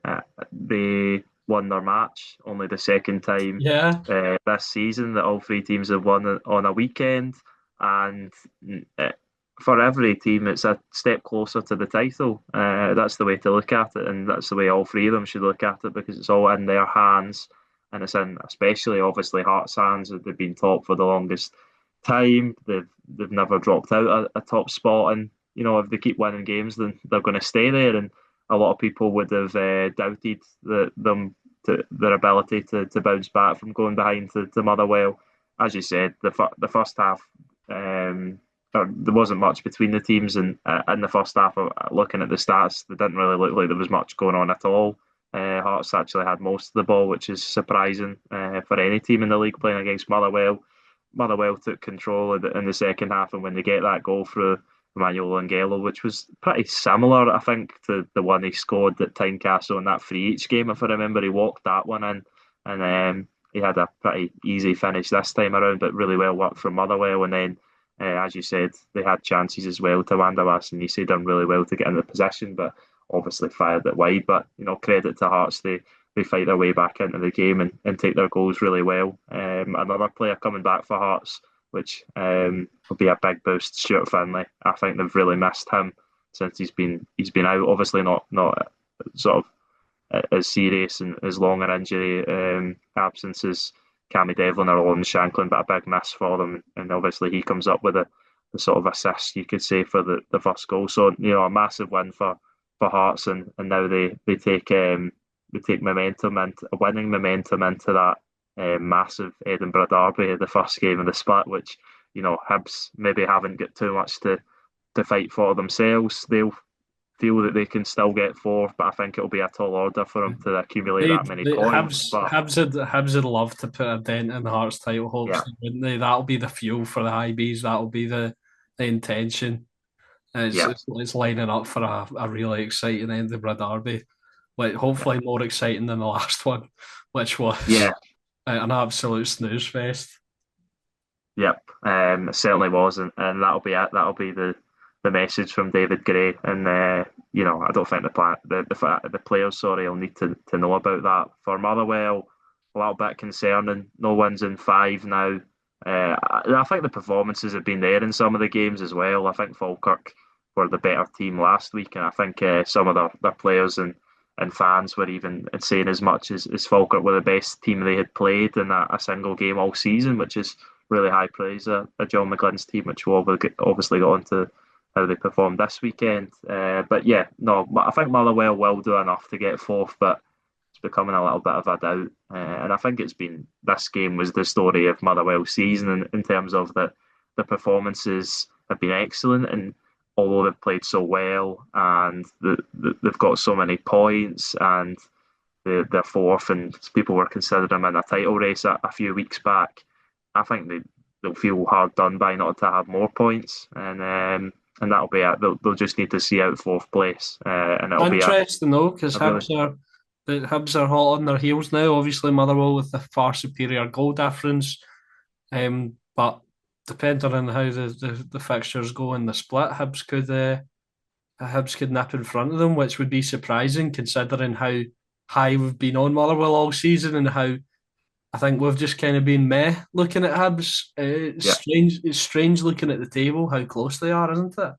They won their match, only the second time Yeah, this season that all three teams have won on a weekend. And uh, for every team, it's a step closer to the title. That's the way to look at it, and that's the way all three of them should look at it because it's all in their hands, and it's in especially obviously Hearts' hands. They've been top for the longest time. They've never dropped out a top spot, and if they keep winning games, then they're going to stay there. And a lot of people would have doubted their ability to bounce back from going behind to Motherwell. As you said, the first half, there wasn't much between the teams, and in the first half, looking at the stats, they didn't really look like there was much going on at all. Hearts actually had most of the ball, which is surprising for any team in the league playing against Motherwell. Motherwell took control in the second half, and when they get that goal through Emmanuel Angelo, which was pretty similar, I think, to the one he scored at Tynecastle in that free each game. If I remember, he walked that one in, and he had a pretty easy finish this time around, but really well worked from Motherwell. And then, as you said, they had chances as well. Tawandawas and Nisei done really well to get in the possession, but obviously fired it wide. But credit to Hearts, they fight their way back into the game and take their goals really well. Another player coming back for Hearts, which will be a big boost. Stuart Finlay, I think they've really missed him since he's been out. Obviously not sort of as serious and as long an injury absence as Cammy Devlin or Lon Shanklin, but a big miss for them. And obviously he comes up with the sort of assist you could say for the first goal. So a massive win for Hearts, and now they take momentum and winning momentum into that massive Edinburgh derby, the first game of the split, which Hibs maybe haven't got too much to fight for themselves. They'll feel that they can still get fourth, but I think it'll be a tall order for them to accumulate that many points. But Habs would love to put a dent in the Hearts title hopes, yeah, wouldn't they? That'll be the fuel for the high bees. That'll be the intention. It's, yeah, it's, it's lining up for a really exciting Edinburgh derby. Like yeah, hopefully more exciting than the last one, which was yeah. an absolute snooze fest. Yep, it certainly was, and that'll be it. That'll be the message from David Gray, and I don't think the players, sorry, will need to know about that. For Motherwell, a little bit concerning. No wins in five now. I think the performances have been there in some of the games as well. I think Falkirk were the better team last week, and I think some of their players and fans were even saying as much as Falkirk were the best team they had played in a single game all season, which is really high praise of John McGlynn's team, which we'll obviously got on to how they performed this weekend. But yeah, no, I think Motherwell will do enough to get fourth, but it's becoming a little bit of a doubt. And I think this game was the story of Motherwell's season in terms of the performances have been excellent, and although they've played so well and they've got so many points and they're fourth, and people were considering them in a title race a few weeks back. I think they'll feel hard done by not to have more points, and that'll be it. They'll just need to see out fourth place, and it'll be Interesting though, because a really the Hibs are hot on their heels now. Obviously, Motherwell with the far superior goal difference, but depending on how the fixtures go in the split, Hibs could nip in front of them, which would be surprising considering how high we've been on Motherwell all season and how I think we've just kind of been meh looking at Hibs. It's yeah, strange. It's strange looking at the table how close they are, isn't it?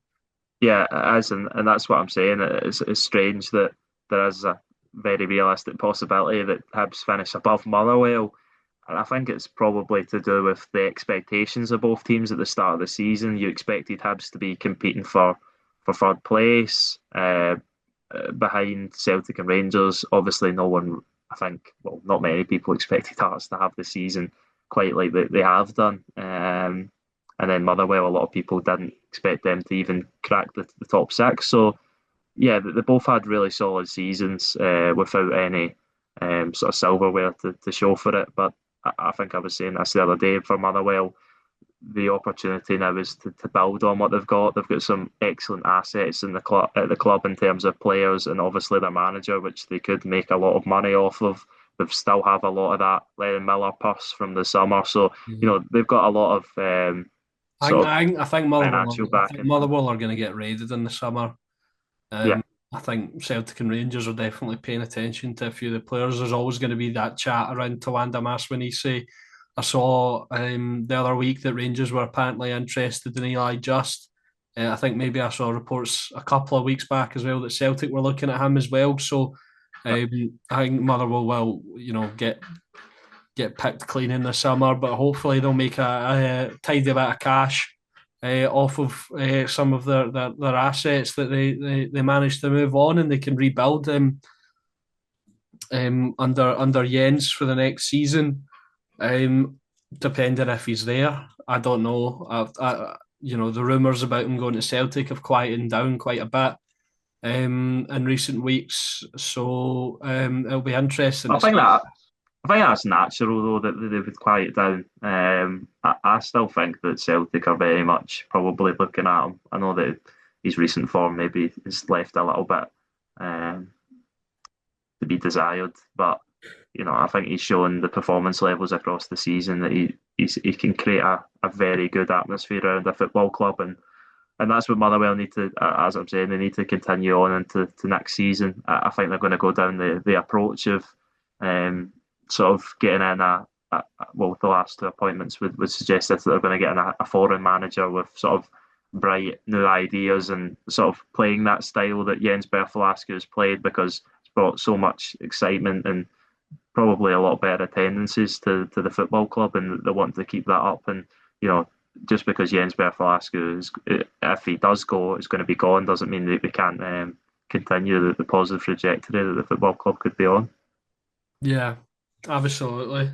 yeah, it is, and that's what I'm saying. It's strange that there is a very realistic possibility that Hibs finish above Motherwell. And I think it's probably to do with the expectations of both teams at the start of the season. You expected Hibs to be competing for third place behind Celtic and Rangers. Obviously, no one, I think, well, not many people expected Hearts to have the season quite like they have done. And then Motherwell, a lot of people didn't expect them to even crack the top six. So, yeah, they both had really solid seasons without any sort of silverware to show for it. But I think I was saying this the other day for Motherwell, the opportunity now is to build on what they've got. They've got some excellent assets in the club at the club in terms of players and obviously their manager, which they could make a lot of money off of. They still have a lot of that Lennon Miller purse from the summer, so they've got a lot of sort of I think Motherwell, financial backing. Are going to get raided in the summer. Yeah, I think Celtic and Rangers are definitely paying attention to a few of the players. There's always going to be that chat around Tawanda Maswanise. I saw the other week that Rangers were apparently interested in Eli Just. I think maybe I saw reports a couple of weeks back as well that Celtic were looking at him as well. So I think Motherwell will, get picked clean in the summer, but hopefully they'll make a tidy bit of cash off of some of their assets that they managed to move on, and they can rebuild them under Jens for the next season. Depending if he's there, I don't know. The rumours about him going to Celtic have quietened down quite a bit in recent weeks, so it'll be interesting. I think that's natural though that they would quiet down. I still think that Celtic are very much probably looking at him. I know that his recent form maybe has left a little bit to be desired, but I think he's shown the performance levels across the season that he can create a very good atmosphere around a football club, and that's what Motherwell need to, as I'm saying, they need to continue on into next season. I think they're going to go down the approach of sort of getting in the last two appointments would suggest that they're going to get in a foreign manager with sort of bright new ideas and sort of playing that style that Jens Bertholaske has played, because it's brought so much excitement and probably a lot better attendances to the football club, and they want to keep that up. And just because Jens Bertholaske if he does go, is going to be gone, doesn't mean that we can't continue the positive trajectory that the football club could be on. Yeah, absolutely.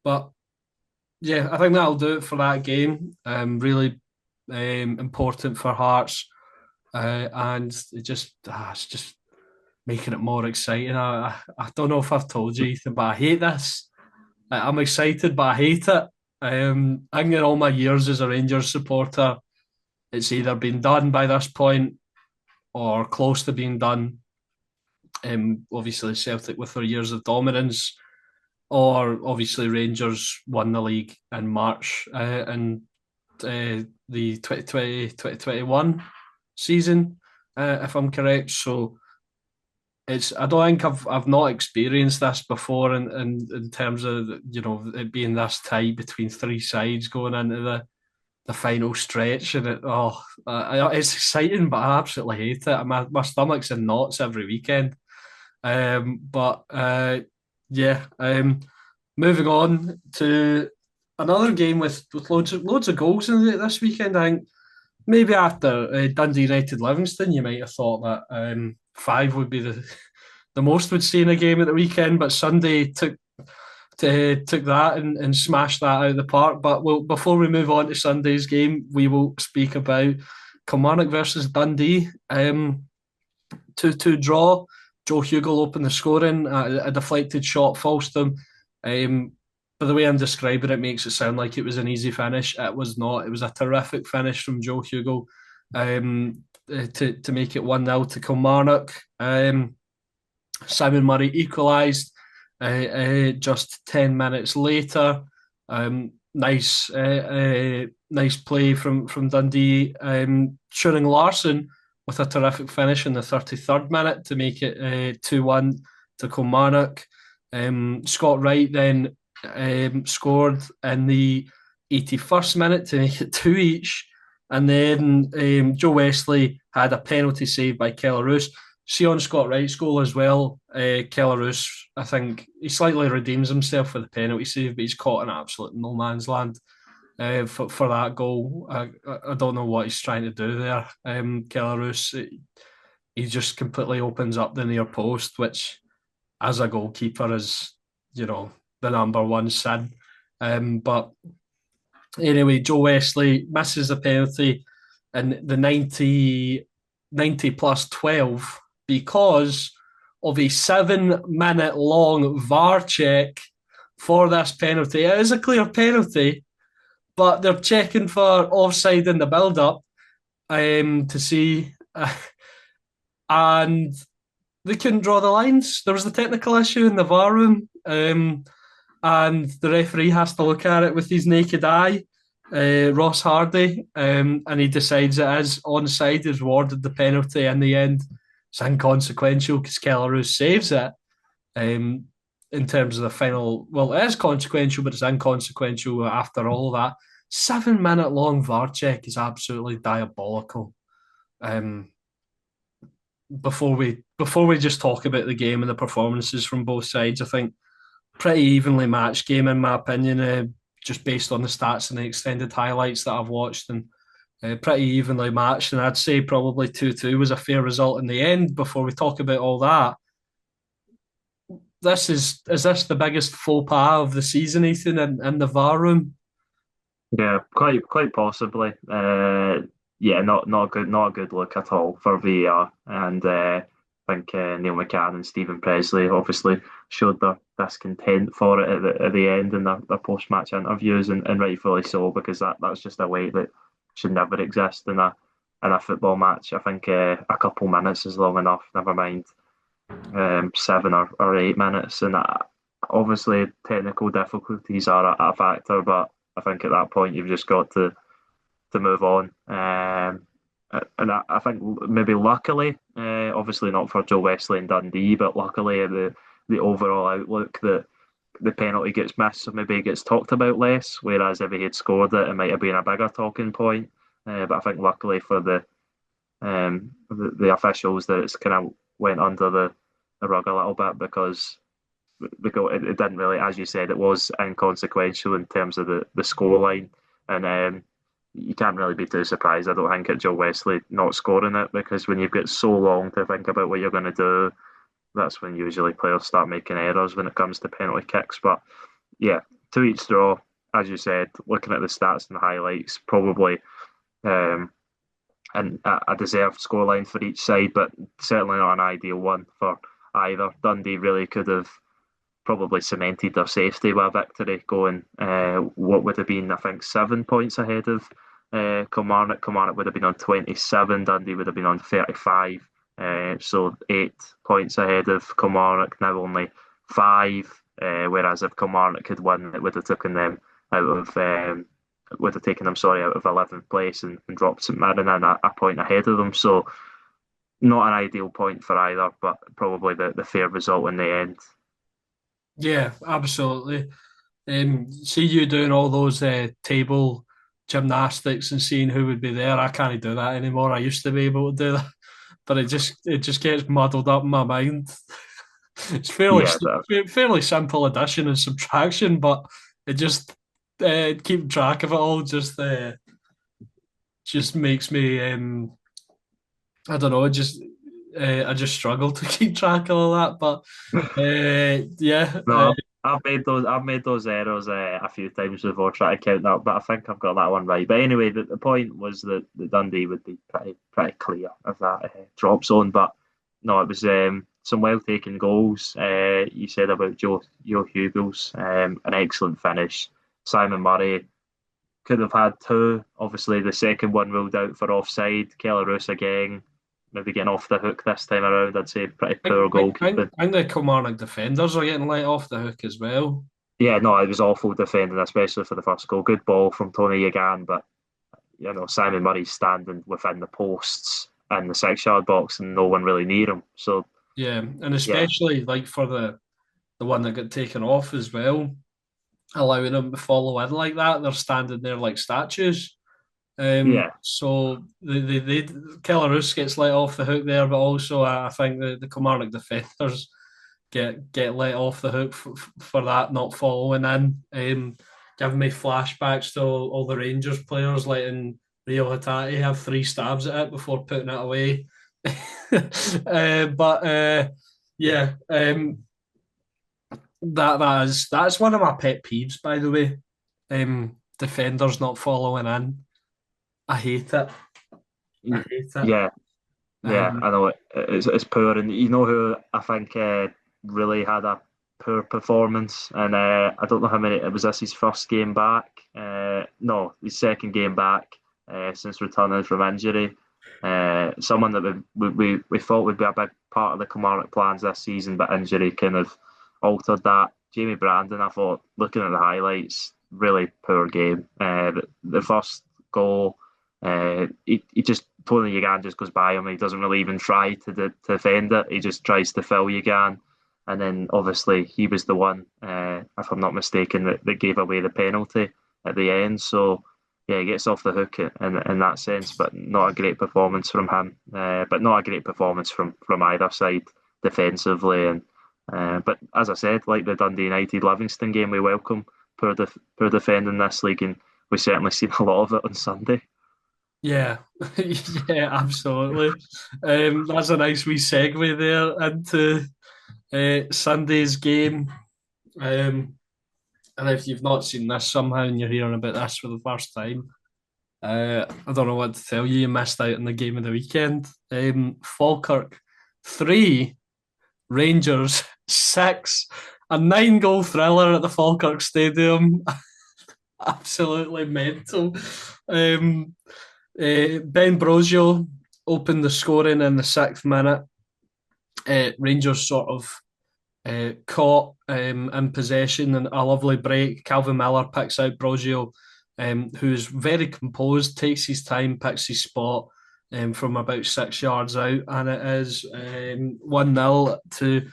But yeah, I think that'll do it for that game. Really important for Hearts, and it's just making it more exciting. I don't know if I've told you, Ethan, but I hate this. I'm excited, but I hate it. I think in all my years as a Rangers supporter, it's either been done by this point or close to being done. Obviously, Celtic with their years of dominance, or obviously Rangers won the league in March in the 2020-2021 season, if I'm correct. So I don't think I've not experienced this before in terms of it being this tight between three sides going into the final stretch, and it's exciting, but I absolutely hate it. My stomach's in knots every weekend. Moving on to another game with loads of goals in it this weekend. I think maybe after Dundee United Livingston, you might have thought that 5 would be the most we'd see in a game at the weekend, but Sunday took that and smashed that out of the park. But before we move on to Sunday's game, we will speak about Kilmarnock versus Dundee. 2-2 draw. Joe Hugel opened the scoring, a deflected shot falsed him. But the way I'm describing it makes it sound like it was an easy finish. It was not. It was a terrific finish from Joe Hugel to make it 1-0 to Kilmarnock. Simon Murray equalised just 10 minutes later. Nice play from Dundee. Shuring Larson with a terrific finish in the 33rd minute to make it 2-1 to Kilmarnock. Scott Wright then scored in the 81st minute to make it 2 each. And then Joe Wesley had a penalty saved by Kellaroos. See on Scott Wright's goal as well, Kellaroos, I think he slightly redeems himself for the penalty save, but he's caught in absolute no man's land for that goal. I don't know what he's trying to do there. Kellaroos, he just completely opens up the near post, which as a goalkeeper is, the number one sin. But anyway, Joe Wesley misses the penalty in the 90 plus 12 because of a 7-minute long VAR check for this penalty. It is a clear penalty, but they're checking for offside in the build-up to see, and they couldn't draw the lines. There was a technical issue in the VAR room, and the referee has to look at it with his naked eye. Ross Hardy, and he decides it is onside, is awarded the penalty in the end. It's inconsequential because Kellerus saves it. In terms of the final, well, it is consequential, but it's inconsequential after all that. 7 minute long VAR check is absolutely diabolical. Um, before we just talk about the game and the performances from both sides, I think pretty evenly matched game in my opinion, just based on the stats and the extended highlights that I've watched, and pretty evenly matched. And I'd say probably 2-2 was a fair result in the end. Before we talk about all that, this is this the biggest faux pas of the season, Ethan, in the VAR room? Yeah, quite possibly. Yeah, not a good look at all for VAR. And I think Neil McCann and Stephen Presley obviously showed their discontent for it at the end in their post match interviews, and rightfully so, because that's just a way that should never exist in a football match. I think a couple minutes is long enough. Never mind 7 or 8 minutes, and obviously technical difficulties are a factor, but I think at that point you've just got to move on. And I think maybe luckily, obviously not for Joe Wesley and Dundee, but luckily the overall outlook that the penalty gets missed, so maybe it gets talked about less. Whereas if he had scored it, it might have been a bigger talking point. But I think luckily for the officials that it's kind of went under the rug a little bit, because the goal, it didn't really, as you said, it was inconsequential in terms of the score line, and you can't really be too surprised, I don't think, at Joe Wesley not scoring it, because when you've got so long to think about what you're going to do, that's when usually players start making errors when it comes to penalty kicks. But yeah, to each draw, as you said, looking at the stats and the highlights, probably um, and a deserved scoreline for each side, but certainly not an ideal one for either. Dundee really could have probably cemented their safety with a victory, going what would have been, I think, 7 points ahead of Kilmarnock. Kilmarnock would have been on 27, Dundee would have been on 35. So 8 points ahead of Kilmarnock, now only five. Whereas if Kilmarnock had won, it would have taken them out of out of 11th place, and dropped St Mirren in a point ahead of them. So not an ideal point for either, but probably the fair result in the end. Yeah, absolutely. See you doing all those table gymnastics and seeing who would be there. I can't do that anymore. I used to be able to do that, but it just gets muddled up in my mind. It's Yeah, but fairly simple addition and subtraction, but it just keeping track of it all just makes me I don't know, I just struggle to keep track of all that. But yeah, no, I've made those errors a few times before trying to count that, but I think I've got that one right. But anyway, the point was that Dundee would be pretty clear of that drop zone. But no, it was some well taken goals. You said about Joe Hughes, an excellent finish. Simon Murray could have had two. Obviously, the second one ruled out for offside. Kellerus again, maybe getting off the hook this time around. I'd say pretty poor goalkeeping. I think the Kilmarnock defenders are getting let off the hook as well. Yeah, no, it was awful defending, especially for the first goal. Good ball from Tony Yagan, but Simon Murray's standing within the posts in the 6 yard box, and no one really near him. So Yeah, and yeah, especially like for the one that got taken off as well, allowing them to follow in like that, they're standing there like statues. yeah, So the Kellerus gets let off the hook there, but also I think the Kilmarnock defenders get let off the hook for that not following in. Giving me flashbacks to all the Rangers players letting Rio Hatate have three stabs at it before putting it away. But yeah, that's one of my pet peeves, by the way. Defenders not following in. I hate it. I hate it. yeah, yeah. Um, I know it's poor, and you know who I think really had a poor performance, and I don't know how many. It was this his first game back. no, his second game back since returning from injury. Someone that we thought would be a big part of the Kilmarnock plans this season, but injury kind of altered that. Jamie Brandon, I thought, looking at the highlights, really poor game. The first goal, he just Tony Yagan just goes by him. He doesn't really even try to defend it. He just tries to fill Yagan. And then obviously he was the one, if I'm not mistaken, that gave away the penalty at the end. So yeah, he gets off the hook in that sense, but not a great performance from him. But not a great performance from either side defensively. And but as I said, like the Dundee United Livingston game, we welcome poor defending this league, and we certainly seen a lot of it on Sunday. Yeah, yeah, absolutely. That's a nice wee segue there into Sunday's game. And if you've not seen this somehow and you're hearing about this for the first time, I don't know what to tell you. You missed out on the game of the weekend. Falkirk 3, Rangers 6, a 9-goal thriller at the Falkirk Stadium. Absolutely mental. Ben Brosio opened the scoring in the 6th minute. Rangers sort of caught in possession and a lovely break. Calvin Miller picks out Brogio, who's very composed, takes his time, picks his spot from about 6 yards out, and it is 1-0 to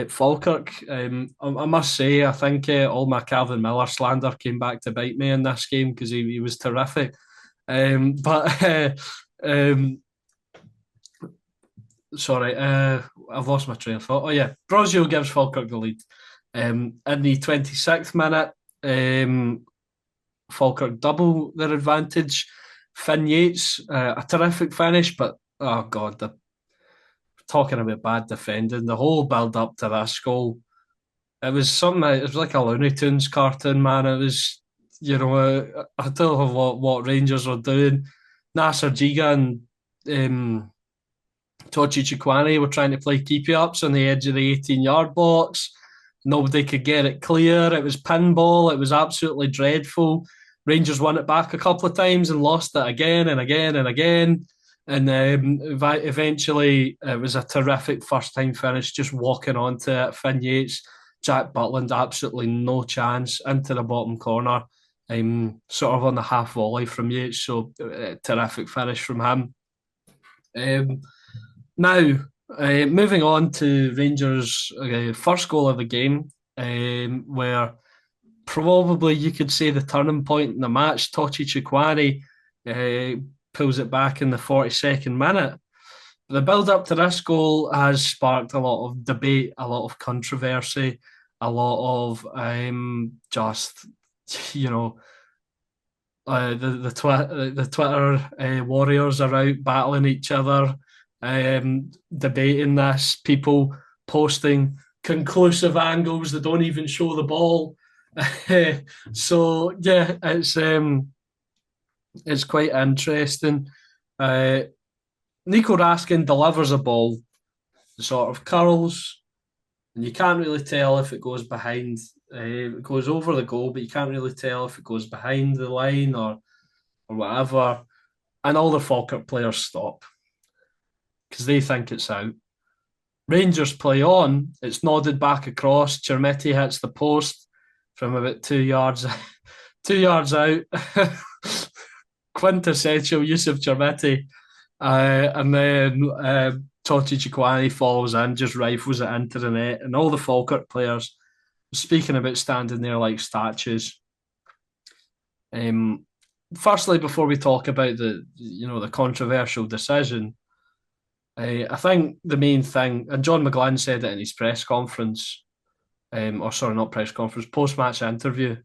Falkirk. I must say, I think all my Calvin Miller slander came back to bite me in this game because he was terrific. But sorry, I've lost my train of thought. Oh yeah, Brosio gives Falkirk the lead. In the 26th minute, Falkirk double their advantage. Finn Yates, a terrific finish, but oh god, talking about bad defending, the whole build up to this goal, it was something. It was like a Looney Tunes cartoon, man. It was, I don't know what Rangers are doing. Nasser Giga and Tochi Chikwani were trying to play keepy ups on the edge of the 18-yard box. Nobody could get it clear. It was pinball. It was absolutely dreadful. Rangers won it back a couple of times and lost it again and again and again. And eventually, it was a terrific first-time finish, just walking onto it. Finn Yates, Jack Butland, absolutely no chance, into the bottom corner, sort of on the half volley from Yates. So, terrific finish from him. Now, moving on to Rangers' first goal of the game, where probably you could say the turning point in the match. Tochi Chikwani pulls it back in the 42nd minute. The build up to this goal has sparked a lot of debate, a lot of controversy, a lot of just, the Twitter warriors are out battling each other, debating this, people posting conclusive angles that don't even show the ball. So yeah, it's quite interesting. Nico Raskin delivers a ball, sort of curls, and you can't really tell if it goes behind. It goes over the goal, but you can't really tell if it goes behind the line or whatever. And all the Falkirk players stop because they think it's out. Rangers play on. It's nodded back across. Chermeti hits the post from about 2 yards, 2 yards out. Quintessential use of Chermeti. And then Totti Chikwani follows in, just rifles it into the net. And all the Falkirk players, speaking about standing there like statues. Firstly, before we talk about the controversial decision, I think the main thing, and John McGlynn said it in his press conference, not press conference, post-match interview,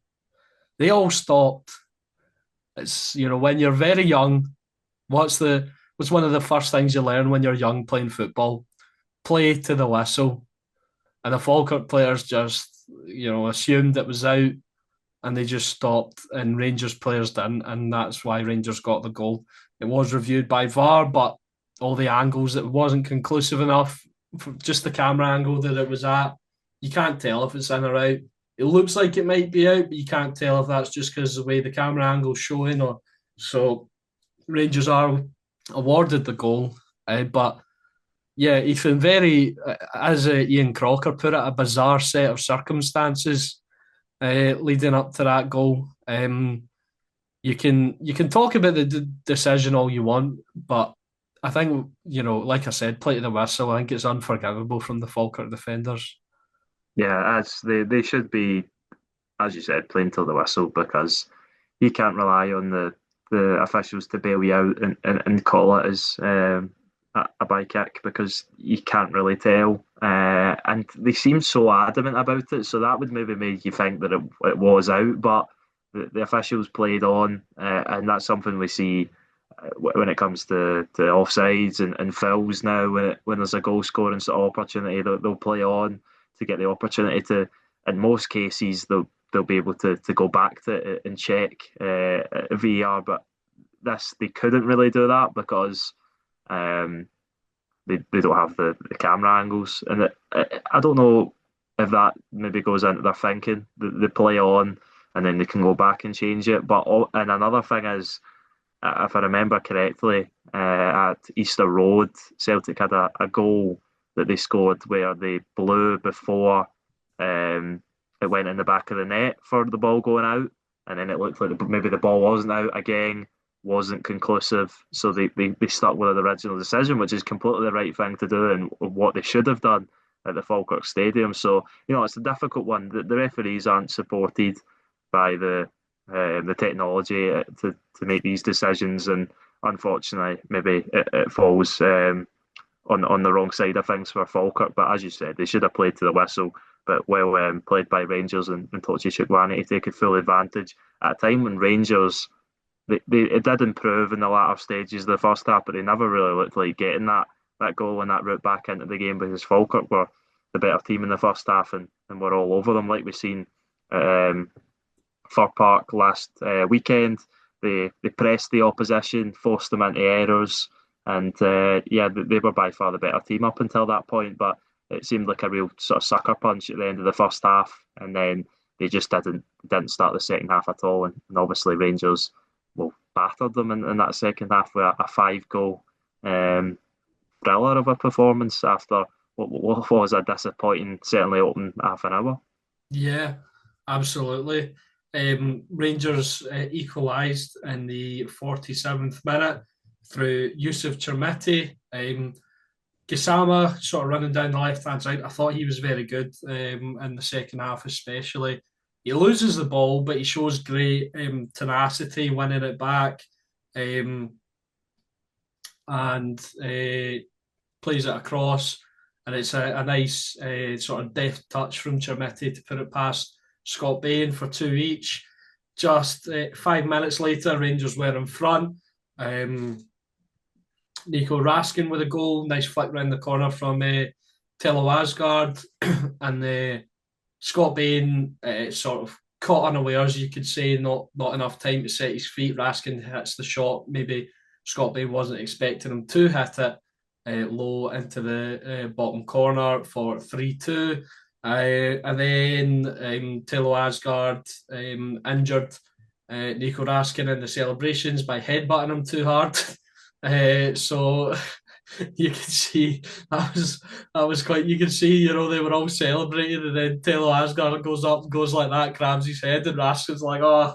they all stopped. It's, when you're very young, what's one of the first things you learn when you're young playing football? Play to the whistle. And the Falkirk players just, assumed it was out and they just stopped, and Rangers players didn't, and that's why Rangers got the goal. It was reviewed by VAR, but all the angles, it wasn't conclusive enough. Just the camera angle that it was at, you can't tell if it's in or out. It looks like it might be out, but you can't tell if that's just because the way the camera angle's showing or so. Rangers are awarded the goal, but yeah, Ethan, very, as Ian Crocker put it, a bizarre set of circumstances leading up to that goal. You can talk about the decision all you want, but I think like I said, play to the whistle. I think it's unforgivable from the Falkirk defenders. Yeah, as they should be, as you said, playing till the whistle because you can't rely on the officials to bail you out and call it as a by kick because you can't really tell. And they seem so adamant about it, so that would maybe make you think that it was out, but the officials played on, and that's something we see when it comes to offsides and fouls now. When there's a goal scoring sort of opportunity, they'll play on to get the opportunity to. In most cases, they'll be able to go back to it and check VAR, but this they couldn't really do that because they don't have the camera angles, and I don't know if that maybe goes into their thinking. They play on, and then they can go back and change it. And another thing is, if I remember correctly, at Easter Road, Celtic had a goal that they scored where they blew before it went in the back of the net for the ball going out, and then it looked like maybe the ball wasn't out again, wasn't conclusive, so they stuck with the original decision, which is completely the right thing to do and what they should have done at the Falkirk Stadium. So it's a difficult one. The referees aren't supported by the technology to make these decisions, and unfortunately, maybe it falls on the wrong side of things for Falkirk. But as you said, they should have played to the whistle, but well played by Rangers and Tochi Chukwueze to take full advantage at a time when Rangers it did improve in the latter stages of the first half, but they never really looked like getting that goal and that route back into the game because Falkirk were the better team in the first half and were all over them like we've seen um, Fir Park last weekend. They pressed the opposition, forced them into errors, and yeah, they were by far the better team up until that point. But it seemed like a real sort of sucker punch at the end of the first half, and then they just didn't start the second half at all. And obviously Rangers battered them in that second half with a 5 goal thriller of a performance after what was a disappointing, certainly open half an hour. Yeah, absolutely. Rangers equalised in the 47th minute through Yusuf Chermiti. Gisama sort of running down the left hand side. I thought he was very good in the second half, especially. He loses the ball, but he shows great tenacity, winning it back, and plays it across. And it's a nice sort of deft touch from Chermiti to put it past Scott Bain for two each. Just 5 minutes later, Rangers were in front. Nico Raskin with a goal, nice flick round the corner from Tello Asgard, and Scott Bain sort of caught unawares, you could say, not enough time to set his feet. Raskin hits the shot. Maybe Scott Bain wasn't expecting him to hit it low into the bottom corner for 3-2. And then Tello Asgard injured Nico Raskin in the celebrations by headbutting him too hard. So you can see that was quite. You can see, they were all celebrating, and then Tello Asgard goes up, goes like that, grabs his head, and Raskin's like, "Oh,"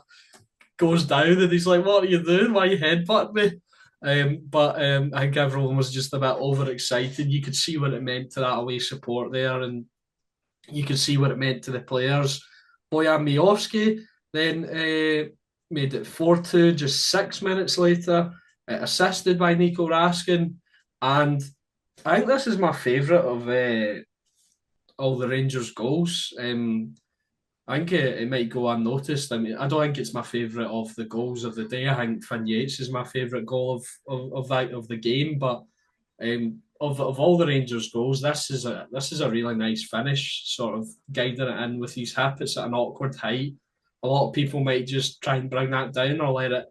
goes down, and he's like, "What are you doing? Why are you headbutting me?" But I think everyone was just a bit overexcited. You could see what it meant to that away support there, and you could see what it meant to the players. Bojan Miovski then made it 4-2 just 6 minutes later, assisted by Nico Raskin. And I think this is my favourite of all the Rangers' goals. I think it might go unnoticed. I mean, I don't think it's my favourite of the goals of the day. I think Finn Yates is my favourite goal of the game. But of all the Rangers' goals, this is a really nice finish, sort of guiding it in with his hip. It's at an awkward height. A lot of people might just try and bring that down or let it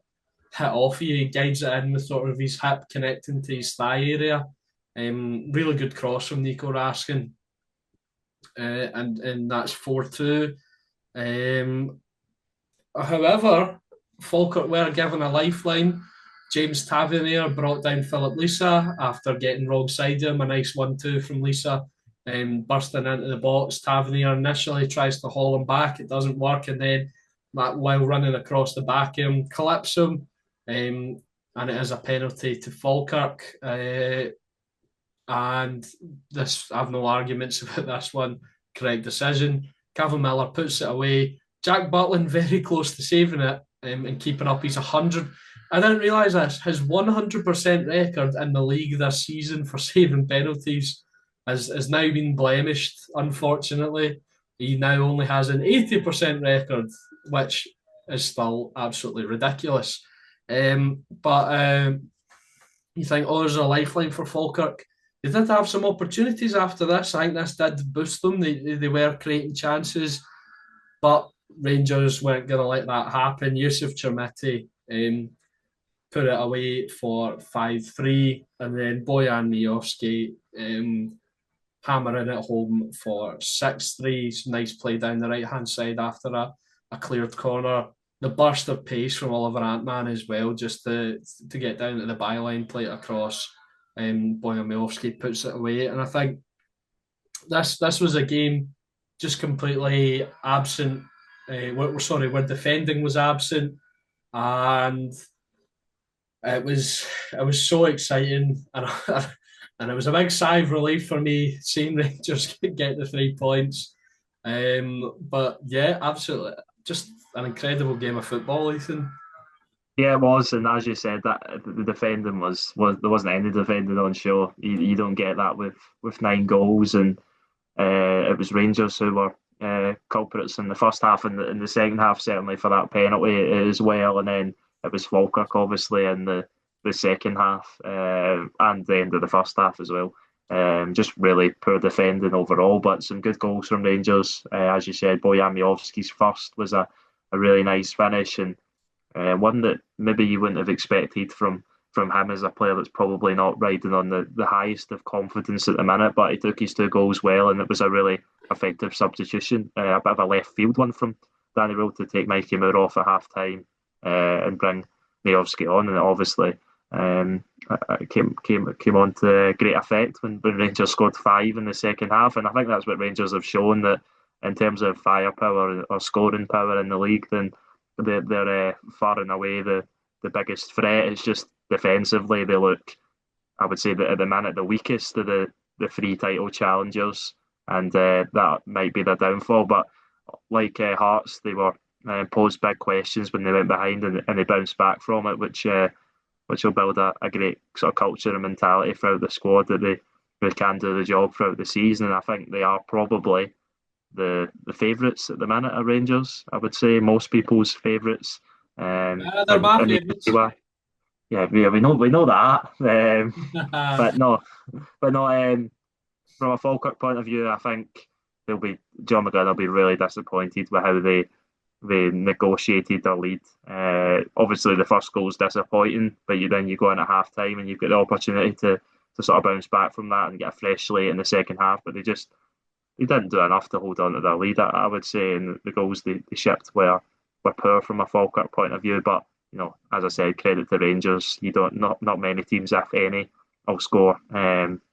hit off you. He guides it in with sort of his hip connecting to his thigh area. Really good cross from Nico Raskin. And that's 4-2. Um, However, Falkirk were given a lifeline. James Tavernier brought down Philip Lisa after getting wrong side of him. A nice 1-2 from Lisa, bursting into the box. Tavernier initially tries to haul him back. It doesn't work. And then, while running across the back of him, clips him. And it is a penalty to Falkirk. And this, I have no arguments about this one. Correct decision. Cavan Miller puts it away. Jack Butland very close to saving it, and keeping up his 100. I didn't realise this. His 100% record in the league this season for saving penalties has now been blemished, unfortunately. He now only has an 80% record, which is still absolutely ridiculous. But you think, oh, there's a lifeline for Falkirk. They did have some opportunities after this. I think this did boost them. They were creating chances, but Rangers weren't going to let that happen. Yusuf Chermiti put it away for 5-3, and then Bojan Miovski hammering it home for 6-3. Nice play down the right hand side after a cleared corner. The burst of pace from Oliver Antman as well, just to get down to the byline, play it across. Bojan Miovski puts it away, and I think this was a game just completely absent. Where defending was absent, and it was so exciting, and and it was a big sigh of relief for me seeing Rangers get the 3 points. But yeah, absolutely, just an incredible game of football, Ethan. Yeah, it was, and as you said, that the defending was there wasn't any defending on show. You don't get that with 9 goals, and it was Rangers who were culprits in the first half and in the second half, certainly for that penalty as well, and then it was Falkirk obviously in the second half and the end of the first half as well. Just really poor defending overall, but some good goals from Rangers. As you said, Bojan Miovski's first was a really nice finish, and one that maybe you wouldn't have expected from him as a player that's probably not riding on the highest of confidence at the minute, but he took his 2 goals well, and it was a really effective substitution. A bit of a left field one from Danny Rose to take Mikey Moore off at half time and bring Miovski on, and obviously it came on to great effect when Rangers scored 5 in the second half, and I think that's what Rangers have shown, that in terms of firepower or scoring power in the league, then they're far and away the biggest threat. It's just defensively they look, I would say, that at the minute the weakest of the 3 title challengers, and that might be their downfall. But like Hearts, they were posed big questions when they went behind, and they bounced back from it, which will build a great sort of culture and mentality throughout the squad, that they can do the job throughout the season. And I think they are probably the favourites at the minute are Rangers. I would say most people's favourites. They're my And you can see favourites. why. Yeah, we know that. But no, but no. From a Falkirk point of view, I think they'll be John McGinn will be really disappointed with how they negotiated their lead. Obviously, the first goal is disappointing, but then you go in at half time and you've got the opportunity to sort of bounce back from that and get a fresh slate in the second half. But they didn't do enough to hold on to their lead, I would say, and the goals they shipped were poor from a Falkirk point of view. But as I said, credit to Rangers. You don't not many teams, if any, will score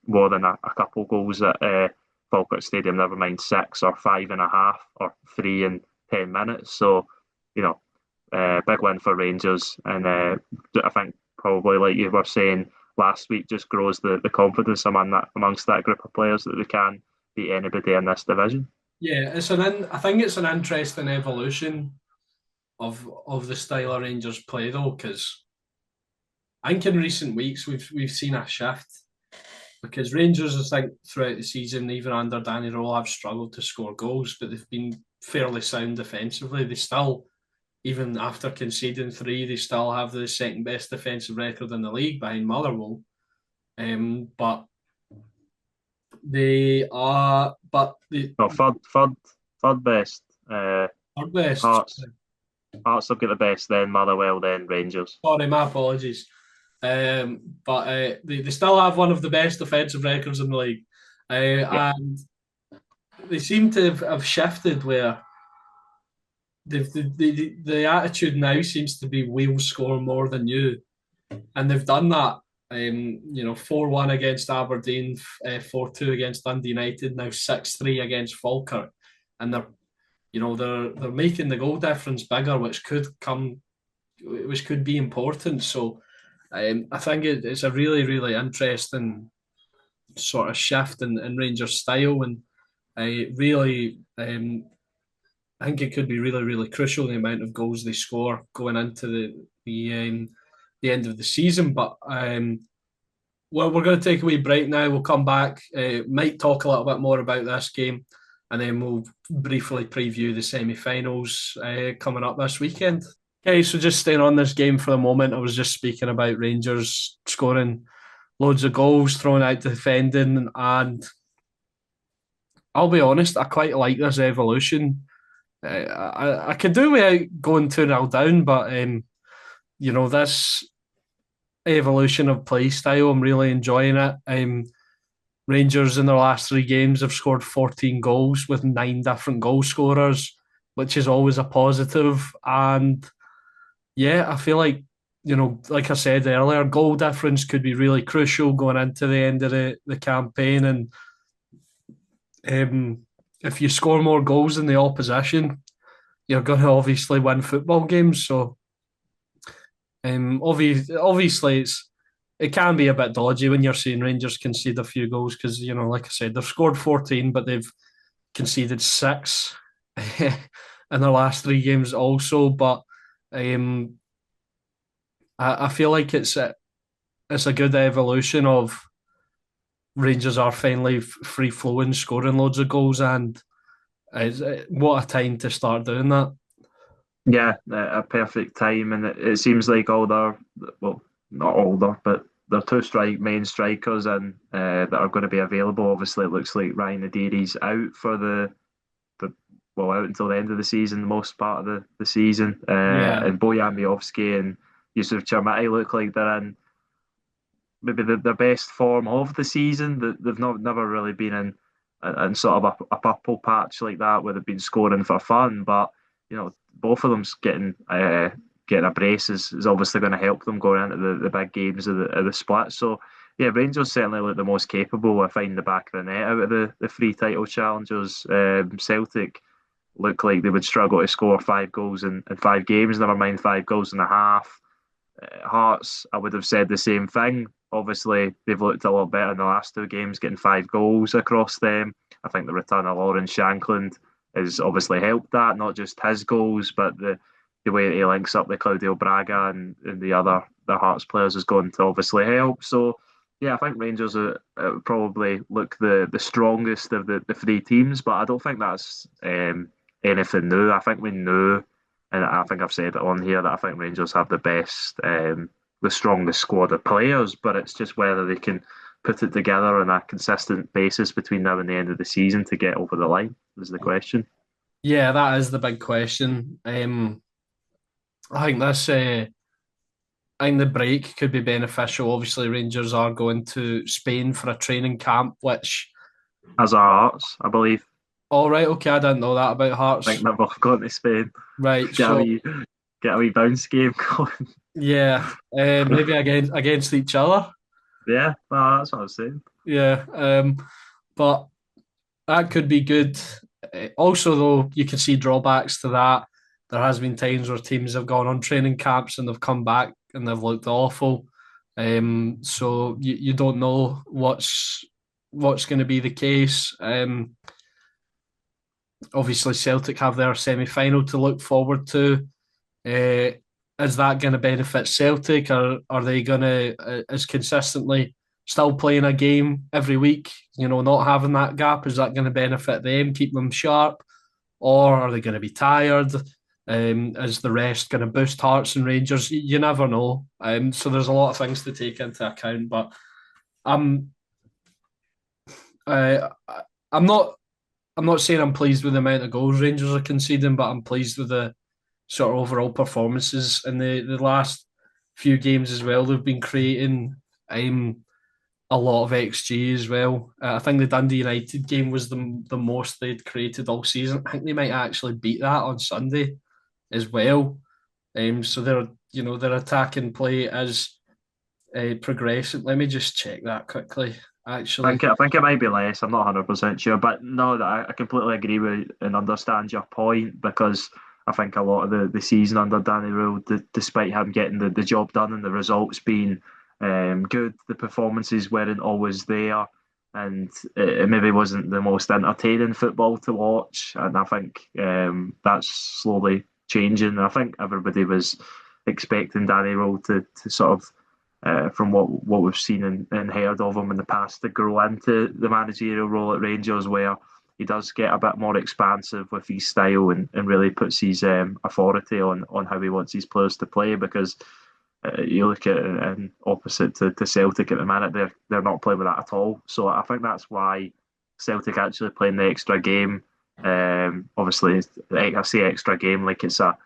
more than a couple goals at Falkirk Stadium. Never mind 6 or 5.5 or 3 in 10 minutes. So big win for Rangers, and I think probably like you were saying last week, just grows the confidence amongst that group of players that they can beat anybody in this division. Yeah, I think it's an interesting evolution of the style of Rangers play though, because I think in recent weeks we've seen a shift, because Rangers, I think, throughout the season, even under Danny Rowe, have struggled to score goals, but they've been fairly sound defensively. They still, even after conceding 3, they still have the second best defensive record in the league behind Motherwell. But they are, but the No, third best. third best. Hearts Hearts have got the best, then Motherwell, then Rangers. Sorry, my apologies. But they still have one of the best defensive records in the league. Yeah, And they seem to have shifted where the attitude now seems to be we'll score more than you, and they've done that. 4-1 against Aberdeen, 4-2 against Dundee United, now 6-3 against Falkirk, and they're making the goal difference bigger, which could be important. So I think it's a really really interesting sort of shift in Rangers style, and I really I think it could be really really crucial the amount of goals they score going into the end of the season. But well, we're going to take a wee break now. We'll come back, might talk a little bit more about this game, and then we'll briefly preview the semi-finals coming up this weekend. Okay, so just staying on this game for the moment, I was just speaking about Rangers scoring loads of goals, throwing out defending, and I'll be honest, I quite like this evolution. I could do without going 2-0 down, but this evolution of play style, I'm really enjoying it. Rangers in their last three games have scored 14 goals with 9 different goal scorers, which is always a positive. And yeah, I feel like, like I said earlier, goal difference could be really crucial going into the end of the campaign. And if you score more goals than the opposition, you're going to obviously win football games. So obviously it can be a bit dodgy when you're seeing Rangers concede a few goals because, like I said, they've scored 14, but they've conceded 6 in their last three games also. But I feel like it's a good evolution of Rangers are finally free flowing, scoring loads of goals, and what a time to start doing that. Yeah, a perfect time, and it seems like all their, well, not all their, but their two main strikers and that are going to be available. Obviously, it looks like Ryan Adiri's out for the well, out until the end of the season, the most part of the season, Yeah, and Bojan Miovski and Yusuf Chermati look like they're in maybe the best form of the season. That they've not never really been in sort of a purple patch like that where they've been scoring for fun. But both of them's getting a brace is obviously going to help them going into the big games of the split. So yeah, Rangers certainly look the most capable of finding the back of the net out of the three title challengers. Celtic look like they would struggle to score 5 goals in 5 games, never mind 5 goals and a half. Hearts, I would have said the same thing. Obviously, they've looked a lot better in the last 2 games, getting 5 goals across them. I think the return of Lawrence Shankland has obviously helped that, not just his goals, but the way that he links up with Claudio Braga and the Hearts players is going to obviously help. So, yeah, I think Rangers probably look the strongest of the three teams, but I don't think that's anything new. I think we knew, and I think I've said it on here, that I think Rangers have the best, the strongest squad of players, but it's just whether they can put it together on a consistent basis between now and the end of the season to get over the line is the question. yeah, that is the big question. I think this. I think the break could be beneficial. Obviously, Rangers are going to Spain for a training camp, which. As our Hearts, I believe. All right, okay, I didn't know that about I think Hearts. they're both going to Spain. Right, Get a so wee, get a wee bounce game going. yeah, maybe against each other. Yeah, well, that's what I was saying. Yeah, but that could be good. Also, though, you can see drawbacks to that. There has been times where teams have gone on training camps and they've come back and they've looked awful. So you don't know what's going to be the case. Obviously, Celtic have their semi-final to look forward to. Uh, is that going to benefit Celtic, or are they going to as consistently still playing a game every week? Not having that gap, is that going to benefit them, keep them sharp, or are they going to be tired? Is the rest going to boost Hearts and Rangers? You never know. So there's a lot of things to take into account, but I'm uh, I'm not I'm not saying I'm pleased with the amount of goals Rangers are conceding, but I'm pleased with the sort of overall performances in the last few games as well. They've been creating a lot of XG as well. I think the Dundee United game was the most they'd created all season. I think they might actually beat that on Sunday. as well. So their attacking play is progressing. Let me just check that quickly. Actually, I think it might be less. I'm not 100% sure, but no, I completely agree with and understand your point because I think a lot of the season under Danny Rule, despite him getting the job done and the results being good, the performances weren't always there, and it maybe wasn't the most entertaining football to watch. And I think that's slowly changing. I think everybody was expecting Danny Rule to sort of from what we've seen and heard of him in the past to grow into the managerial role at Rangers, where he does get a bit more expansive with his style and really puts his authority on how he wants his players to play. Because you look at it and opposite to Celtic at the minute, they're not playing with that at all. So I think that's why Celtic actually playing the extra game. Obviously, I say extra game like it's a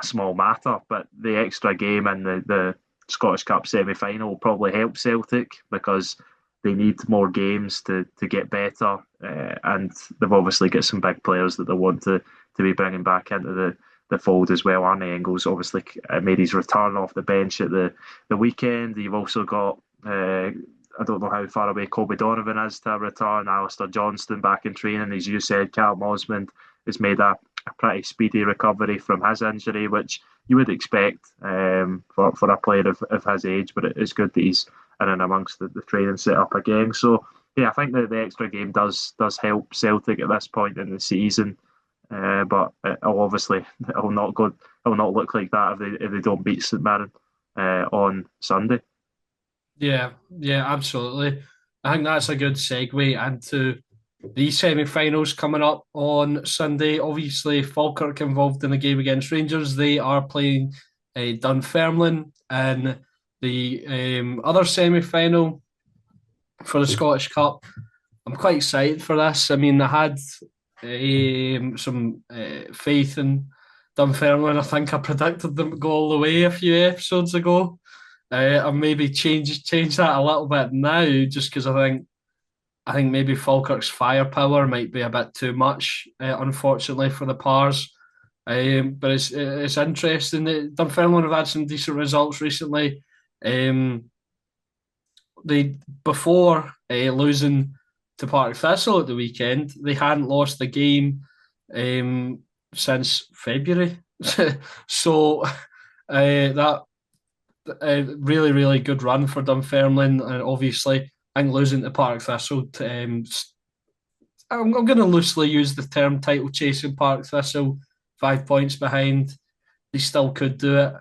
small matter, but the extra game and the Scottish Cup semi final will probably help Celtic because they need more games to get better, and they've obviously got some big players that they want to be bringing back into the fold as well. Arnie Engels obviously made his return off the bench at the weekend. You've also got I don't know how far away Kobe Donovan is to a return. Alistair Johnston back in training, as you said. Callum Osmond has made a pretty speedy recovery from his injury, which you would expect for a player of his age. But it's good that he's in and amongst the training setup again. So yeah, I think that the extra game does help Celtic at this point in the season. But it'll not look like that if they don't beat St Mirren on Sunday. yeah, yeah, absolutely. I think that's a good segue into the semi-finals coming up on Sunday. Obviously, Falkirk involved in the game against Rangers. They are playing Dunfermline in the other semi-final for the Scottish Cup. I'm quite excited for this. I mean, I had some faith in Dunfermline. I think I predicted them to go all the way a few episodes ago. I maybe change that a little bit now, just because I think maybe Falkirk's firepower might be a bit too much, unfortunately, for the Pars. But it's interesting that Dunfermline have had some decent results recently. Um, they before losing to Partick Thistle at the weekend, they hadn't lost the game since February. So that really really good run for Dunfermline, and obviously I think losing to Partick Thistle. I'm going to loosely use the term title chasing Partick Thistle, 5 points behind. They still could do it.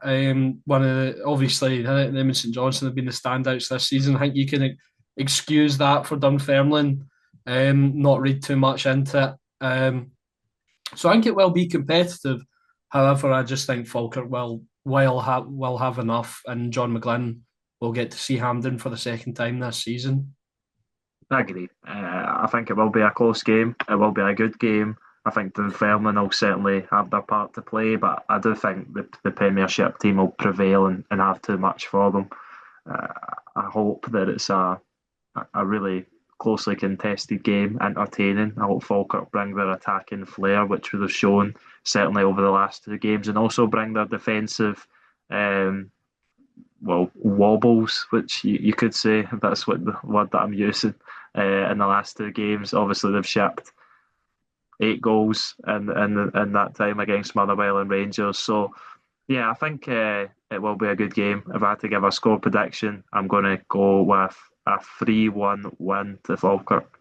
One of the obviously them and St Johnstone have been the standouts this season. I think you can excuse that for Dunfermline, not read too much into it. So I think it will be competitive. However, I just think Falkirk will have enough, and John McGlynn will get to see Hampden for the second time this season. I agree. I think it will be a close game. It will be a good game. I think Dunfermline will certainly have their part to play, but I do think the Premiership team will prevail and have too much for them. Uh, I hope that it's a really closely contested game, entertaining. I hope Falkirk bring their attacking flair, which they've shown certainly over the last two games, and also bring their defensive um, wobbles, which you could say. That's what the word that I'm using in the last two games. Obviously, they've shipped 8 goals in that time against Motherwell and Rangers. So, yeah, I think it will be a good game. If I had to give a score prediction, I'm going to go with a 3-1 win to Falkirk.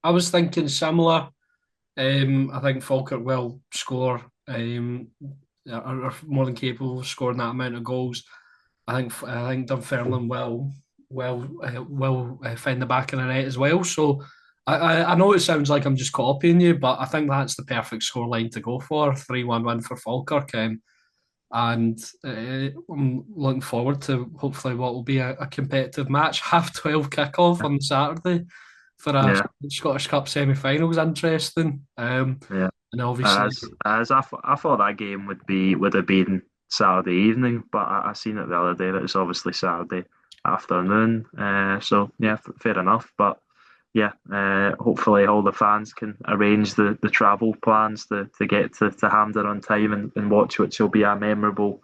I was thinking similar. I think Falkirk will score. Are more than capable of scoring that amount of goals. I think Dunfermline will find the back of the net as well. So I know it sounds like I'm just copying you, but I think that's the perfect scoreline to go for, 3-1 win for Falkirk. And I'm looking forward to hopefully what will be a competitive match. 12:30 kickoff on Saturday for a Yeah, Scottish Cup semi-final is interesting. yeah. And obviously, I thought that game would have been Saturday evening, but I seen it the other day that it's obviously Saturday afternoon. So yeah, fair enough. But yeah, hopefully all the fans can arrange the travel plans to get to Hampden on time and watch, which will be a memorable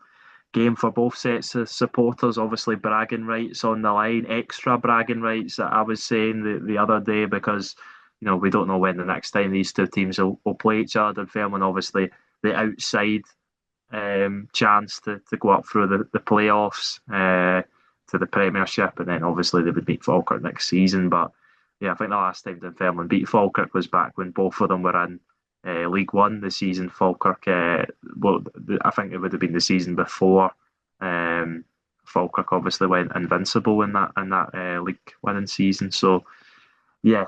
game for both sets of supporters. Obviously, bragging rights on the line, extra bragging rights that I was saying the other day, because we don't know when the next time these two teams will play each other. Fairman, obviously, the outside chance to go up through the playoffs to the Premiership, and then obviously they would beat Falkirk next season. But yeah, I think the last time Dunfermline beat Falkirk was back when both of them were in League One the season. Falkirk, well, I think it would have been the season before. Falkirk obviously went invincible in that league winning season. So yeah,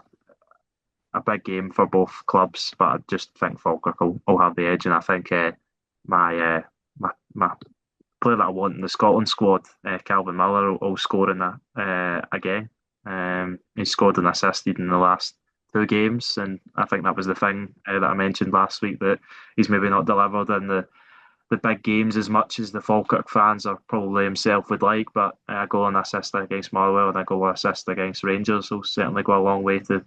a big game for both clubs, but I just think Falkirk will have the edge, and I think my my player that I want in the Scotland squad, Calvin Miller, will score in that again. He scored and assisted in the last two games, and I think that was the thing that I mentioned last week, that he's maybe not delivered in the big games as much as the Falkirk fans or probably himself would like, but a goal and assist against Motherwell and a goal and assist against Rangers will certainly go a long way to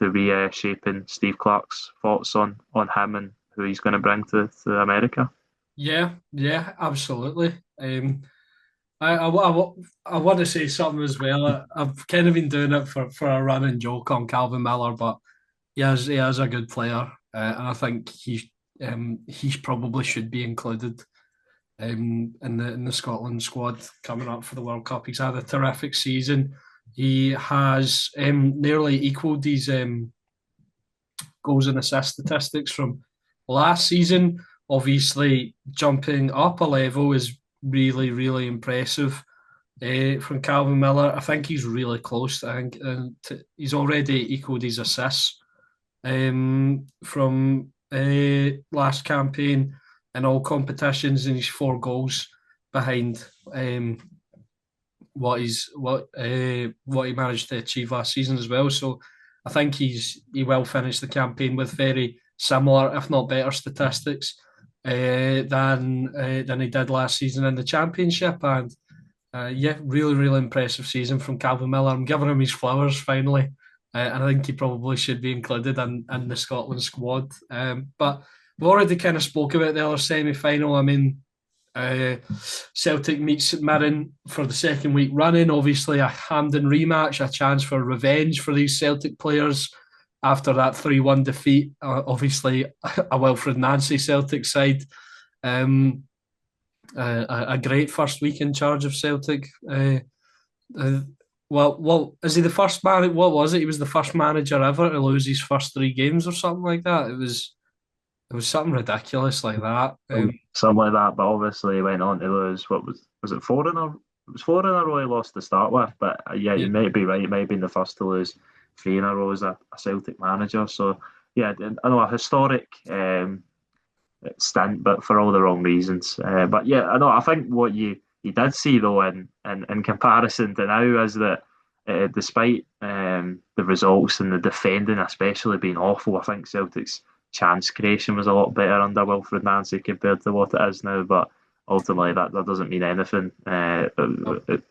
reshaping Steve Clarke's thoughts on him and who he's going to bring to America. Yeah, yeah, absolutely. I want to say something as well. I've kind of been doing it for a running joke on Calvin Miller, but he is a good player, and I think he probably should be included in the Scotland squad coming up for the World Cup. He's had a terrific season. He has nearly equalled his goals and assist statistics from last season. Obviously, jumping up a level is really, really impressive from Calvin Miller. I think he's really close. I think he's already equalled his assists from last campaign in all competitions, and he's 4 goals behind what he managed to achieve last season as well. So I think he will finish the campaign with very similar, if not better, statistics than he did last season in the Championship. And yeah, really, really impressive season from Calvin Miller. I'm giving him his flowers finally. And I think he probably should be included in the Scotland squad. But we've already kind of spoke about the other semi-final. I mean, Celtic meets St Mirren for the second week running. Obviously, a Hampden rematch, a chance for revenge for these Celtic players after that 3-1 defeat. Obviously, a Wilfred Nancy Celtic side. A great first week in charge of Celtic. Well, is he the first man? What was it? He was the first manager ever to lose his first 3 games or something like that. It was something ridiculous like that. Something like that, but obviously he went on to lose. What was it, four in a? It was four in a row he lost to start with, but yeah, Yeah, you might be right. He might have been the first to lose 3 in a row as a Celtic manager. So yeah, I know, a historic stint, but for all the wrong reasons. But yeah, I know. I think what you did see though in comparison to now is that despite the results and the defending especially being awful, I think Celtic's chance creation was a lot better under Wilfred Nancy compared to what it is now. But ultimately, that doesn't mean anything.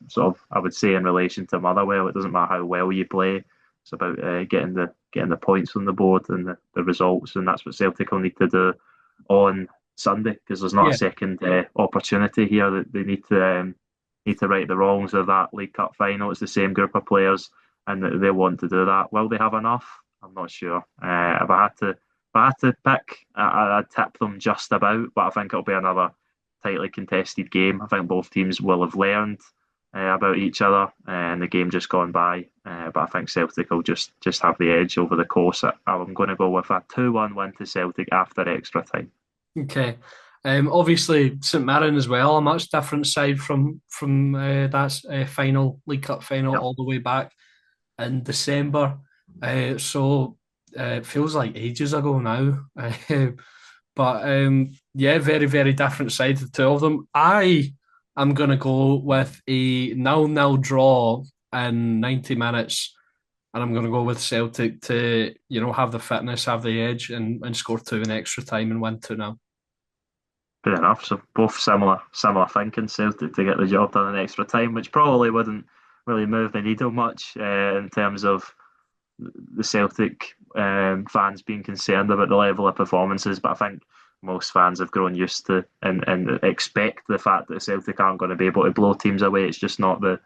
Sort of, I would say, in relation to Motherwell, it doesn't matter how well you play. It's about getting the points on the board and the results, and that's what Celtic will need to do on Sunday, because there's not a yeah, second opportunity here. That they need to right the wrongs of that League Cup final. It's the same group of players, and they want to do that. Will they have enough? I'm not sure. If I had to pick, I'd tip them just about, but I think it'll be another tightly contested game. I think both teams will have learned about each other and the game just gone by. But I think Celtic will just have the edge over the course. I'm going to go with a 2-1 win to Celtic after extra time. okay. Obviously, St Mirren as well, a much different side from that final League Cup final Yep. all the way back in December. So it feels like ages ago now. But yeah, very, very different side, the two of them. I am going to go with a 0-0 draw in 90 minutes. And I'm going to go with Celtic to, have the fitness, have the edge, and score 2 in extra time and win 2-0. Fair enough. So both similar thinking. Celtic to get the job done in extra time, which probably wouldn't really move the needle much in terms of the Celtic fans being concerned about the level of performances, but I think most fans have grown used to and expect the fact that Celtic aren't going to be able to blow teams away. It's just not the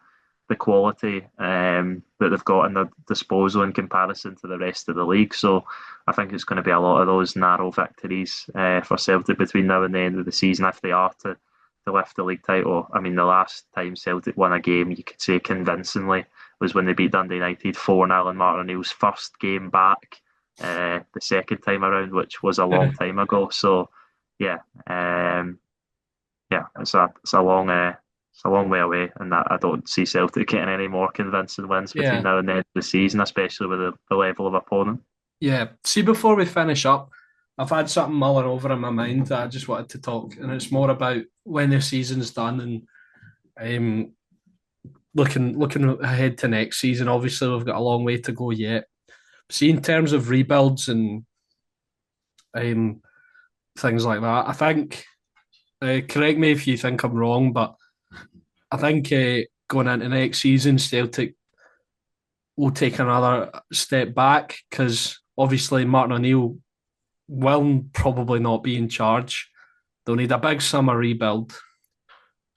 quality that they've got in their disposal in comparison to the rest of the league. So I think it's going to be a lot of those narrow victories for Celtic between now and the end of the season if they are to lift the league title. I mean, the last time Celtic won a game, you could say convincingly, was when they beat Dundee United 4-0 in Martin O'Neill's first game back, the second time around, which was a long time ago. So, yeah, yeah, it's a long way away, and I don't see Celtic getting any more convincing wins between Yeah, now and the end of the season, especially with the level of opponent. yeah. See, before we finish up, I've had something mulling over in my mind that I just wanted to talk, and it's more about when the season's done and looking ahead to next season. Obviously, we've got a long way to go yet. See, in terms of rebuilds and um, things like that, I think. Correct me if you think I'm wrong, but I think going into next season, Celtic will take another step back because obviously Martin O'Neill will probably not be in charge. They'll need a big summer rebuild.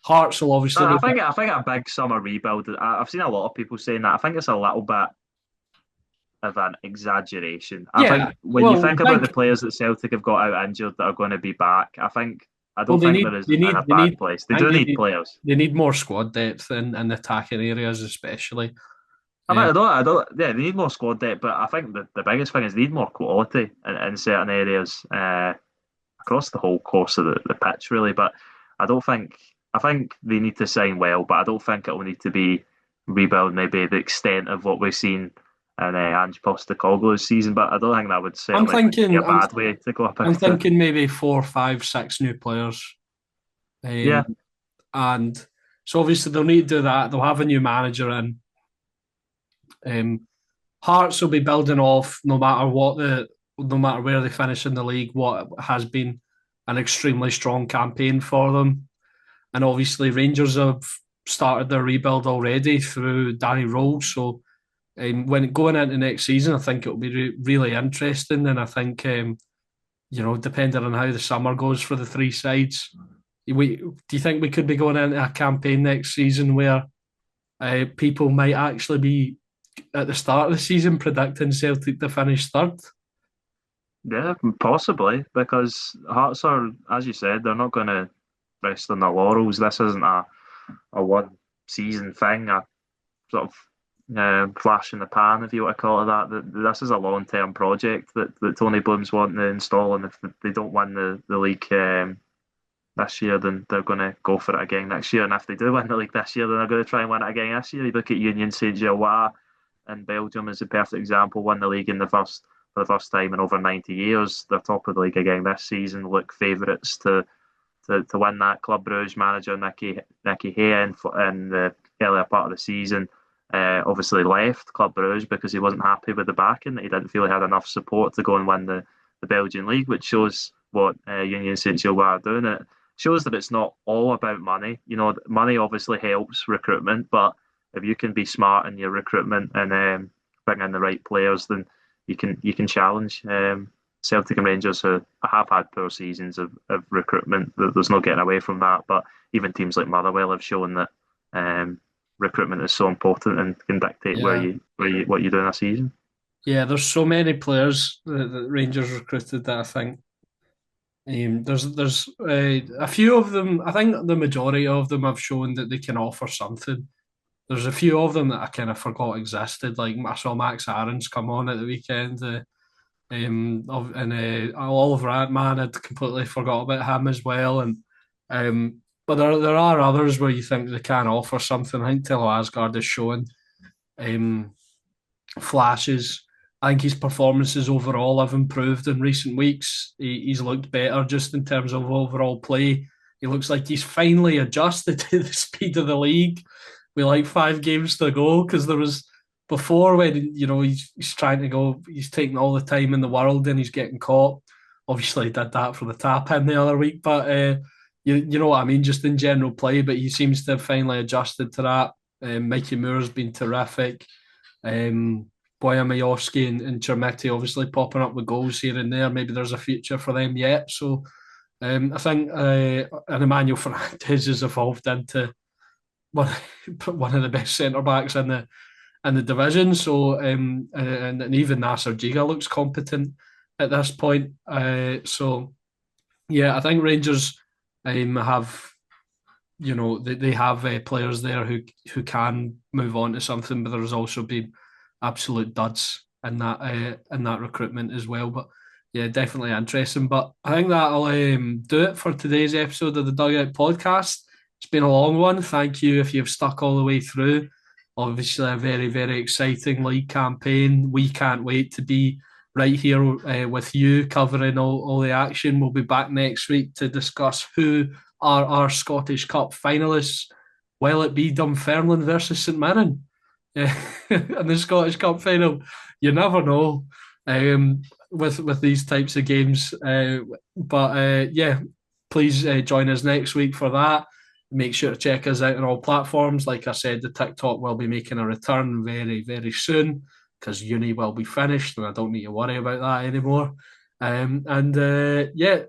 Hearts will obviously be. I think a big summer rebuild. I've seen a lot of people saying that. I think it's a little bit of an exaggeration. I Yeah, think when you well, think about the players that Celtic have got out injured that are going to be back, I don't think there is in a bad place. They I think do need players. they need more squad depth in the attacking areas, especially. I don't. Yeah, they need more squad depth, but I think the biggest thing is they need more quality in certain areas across the whole course of the pitch, really. But I don't think. I think they need to sign well, but I don't think it will need to be rebuild maybe the extent of what we've seen in Ange Postecoglou's season. But I don't think that would I'm certainly be thinking, a bad way to go I'm about it. thinking maybe four, five, six new players. Yeah, Um, and so obviously they'll need to do that. They'll have a new manager in. Hearts will be building off no matter where they finish in the league, what has been an extremely strong campaign for them. And obviously Rangers have started their rebuild already through Danny Rose. So when going into next season, I think it'll be really interesting. And I think depending on how the summer goes for the three sides, do you think we could be going into a campaign next season where people might actually be at the start of the season predicting Celtic to finish third? yeah, possibly because Hearts are, as you said, they're not going to rest on their laurels. This isn't a one season thing, a sort of flash in the pan, if you want to call it that. This is a long term project that Tony Bloom's wanting to install, and if they don't win the league this year, then they're going to go for it again next year. And if they do win the league this year, then they're going to try and win it again this year. You look at Union Saint Gilloise in Belgium as a perfect example. Won the league for the first time in over 90 years. They're top of the league again this season. Look favourites to win that. Club Brugge manager Nicky Hay in the earlier part of the season obviously left Club Brugge because he wasn't happy with the backing. He didn't feel he had enough support to go and win the Belgian league, which shows what Union Saint Gilloise are doing. It shows that it's not all about money. You know, money obviously helps recruitment, but if you can be smart in your recruitment and bring in the right players, then you can challenge. Celtic and Rangers have had poor seasons of recruitment. There's no getting away from that. But even teams like Motherwell have shown that recruitment is so important and can dictate Yeah. what you do in a season. Yeah, there's so many players that Rangers recruited that I think there's a few of them. I think the majority of them have shown that they can offer something. There's a few of them that I kind of forgot existed. Like I saw Max Aarons come on at the weekend, and Oliver Antman had completely forgot about him as well. And but there are others where you think they can offer something. I think Tilo Asgard is showing um, flashes. I think his performances overall have improved in recent weeks. He's looked better just in terms of overall play. He looks like he's finally adjusted to the speed of the league with like 5 games to go because there was before when he's trying to go, he's taking all the time in the world and he's getting caught. Obviously, he did that for the tap in the other week, but you know what I mean, just in general play. But he seems to have finally adjusted to that. Mikey Moore's been terrific. Boya Majorski and Chermiti obviously popping up with goals here and there. Maybe there's a future for them yet. So I think and Emmanuel Fernandez has evolved into one, one of the best centre backs in the division. So and even Nasser Giga looks competent at this point. So yeah, I think Rangers have they have players there who can move on to something, but there's also been absolute duds in that recruitment as well. But yeah, definitely interesting. But I think that'll do it for today's episode of the Dugout podcast. It's been a long one. Thank you if you've stuck all the way through. Obviously, a very, very exciting league campaign. We can't wait to be right here with you covering all the action. We'll be back next week to discuss who are our Scottish Cup finalists. Will it be Dunfermline versus St Mirren in the Scottish Cup final? You never know with these types of games. But yeah, please join us next week for that. Make sure to check us out on all platforms. Like I said, the TikTok will be making a return very, very soon because uni will be finished and I don't need to worry about that anymore. Yeah,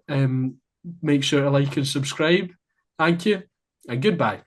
make sure to like and subscribe. Thank you and goodbye.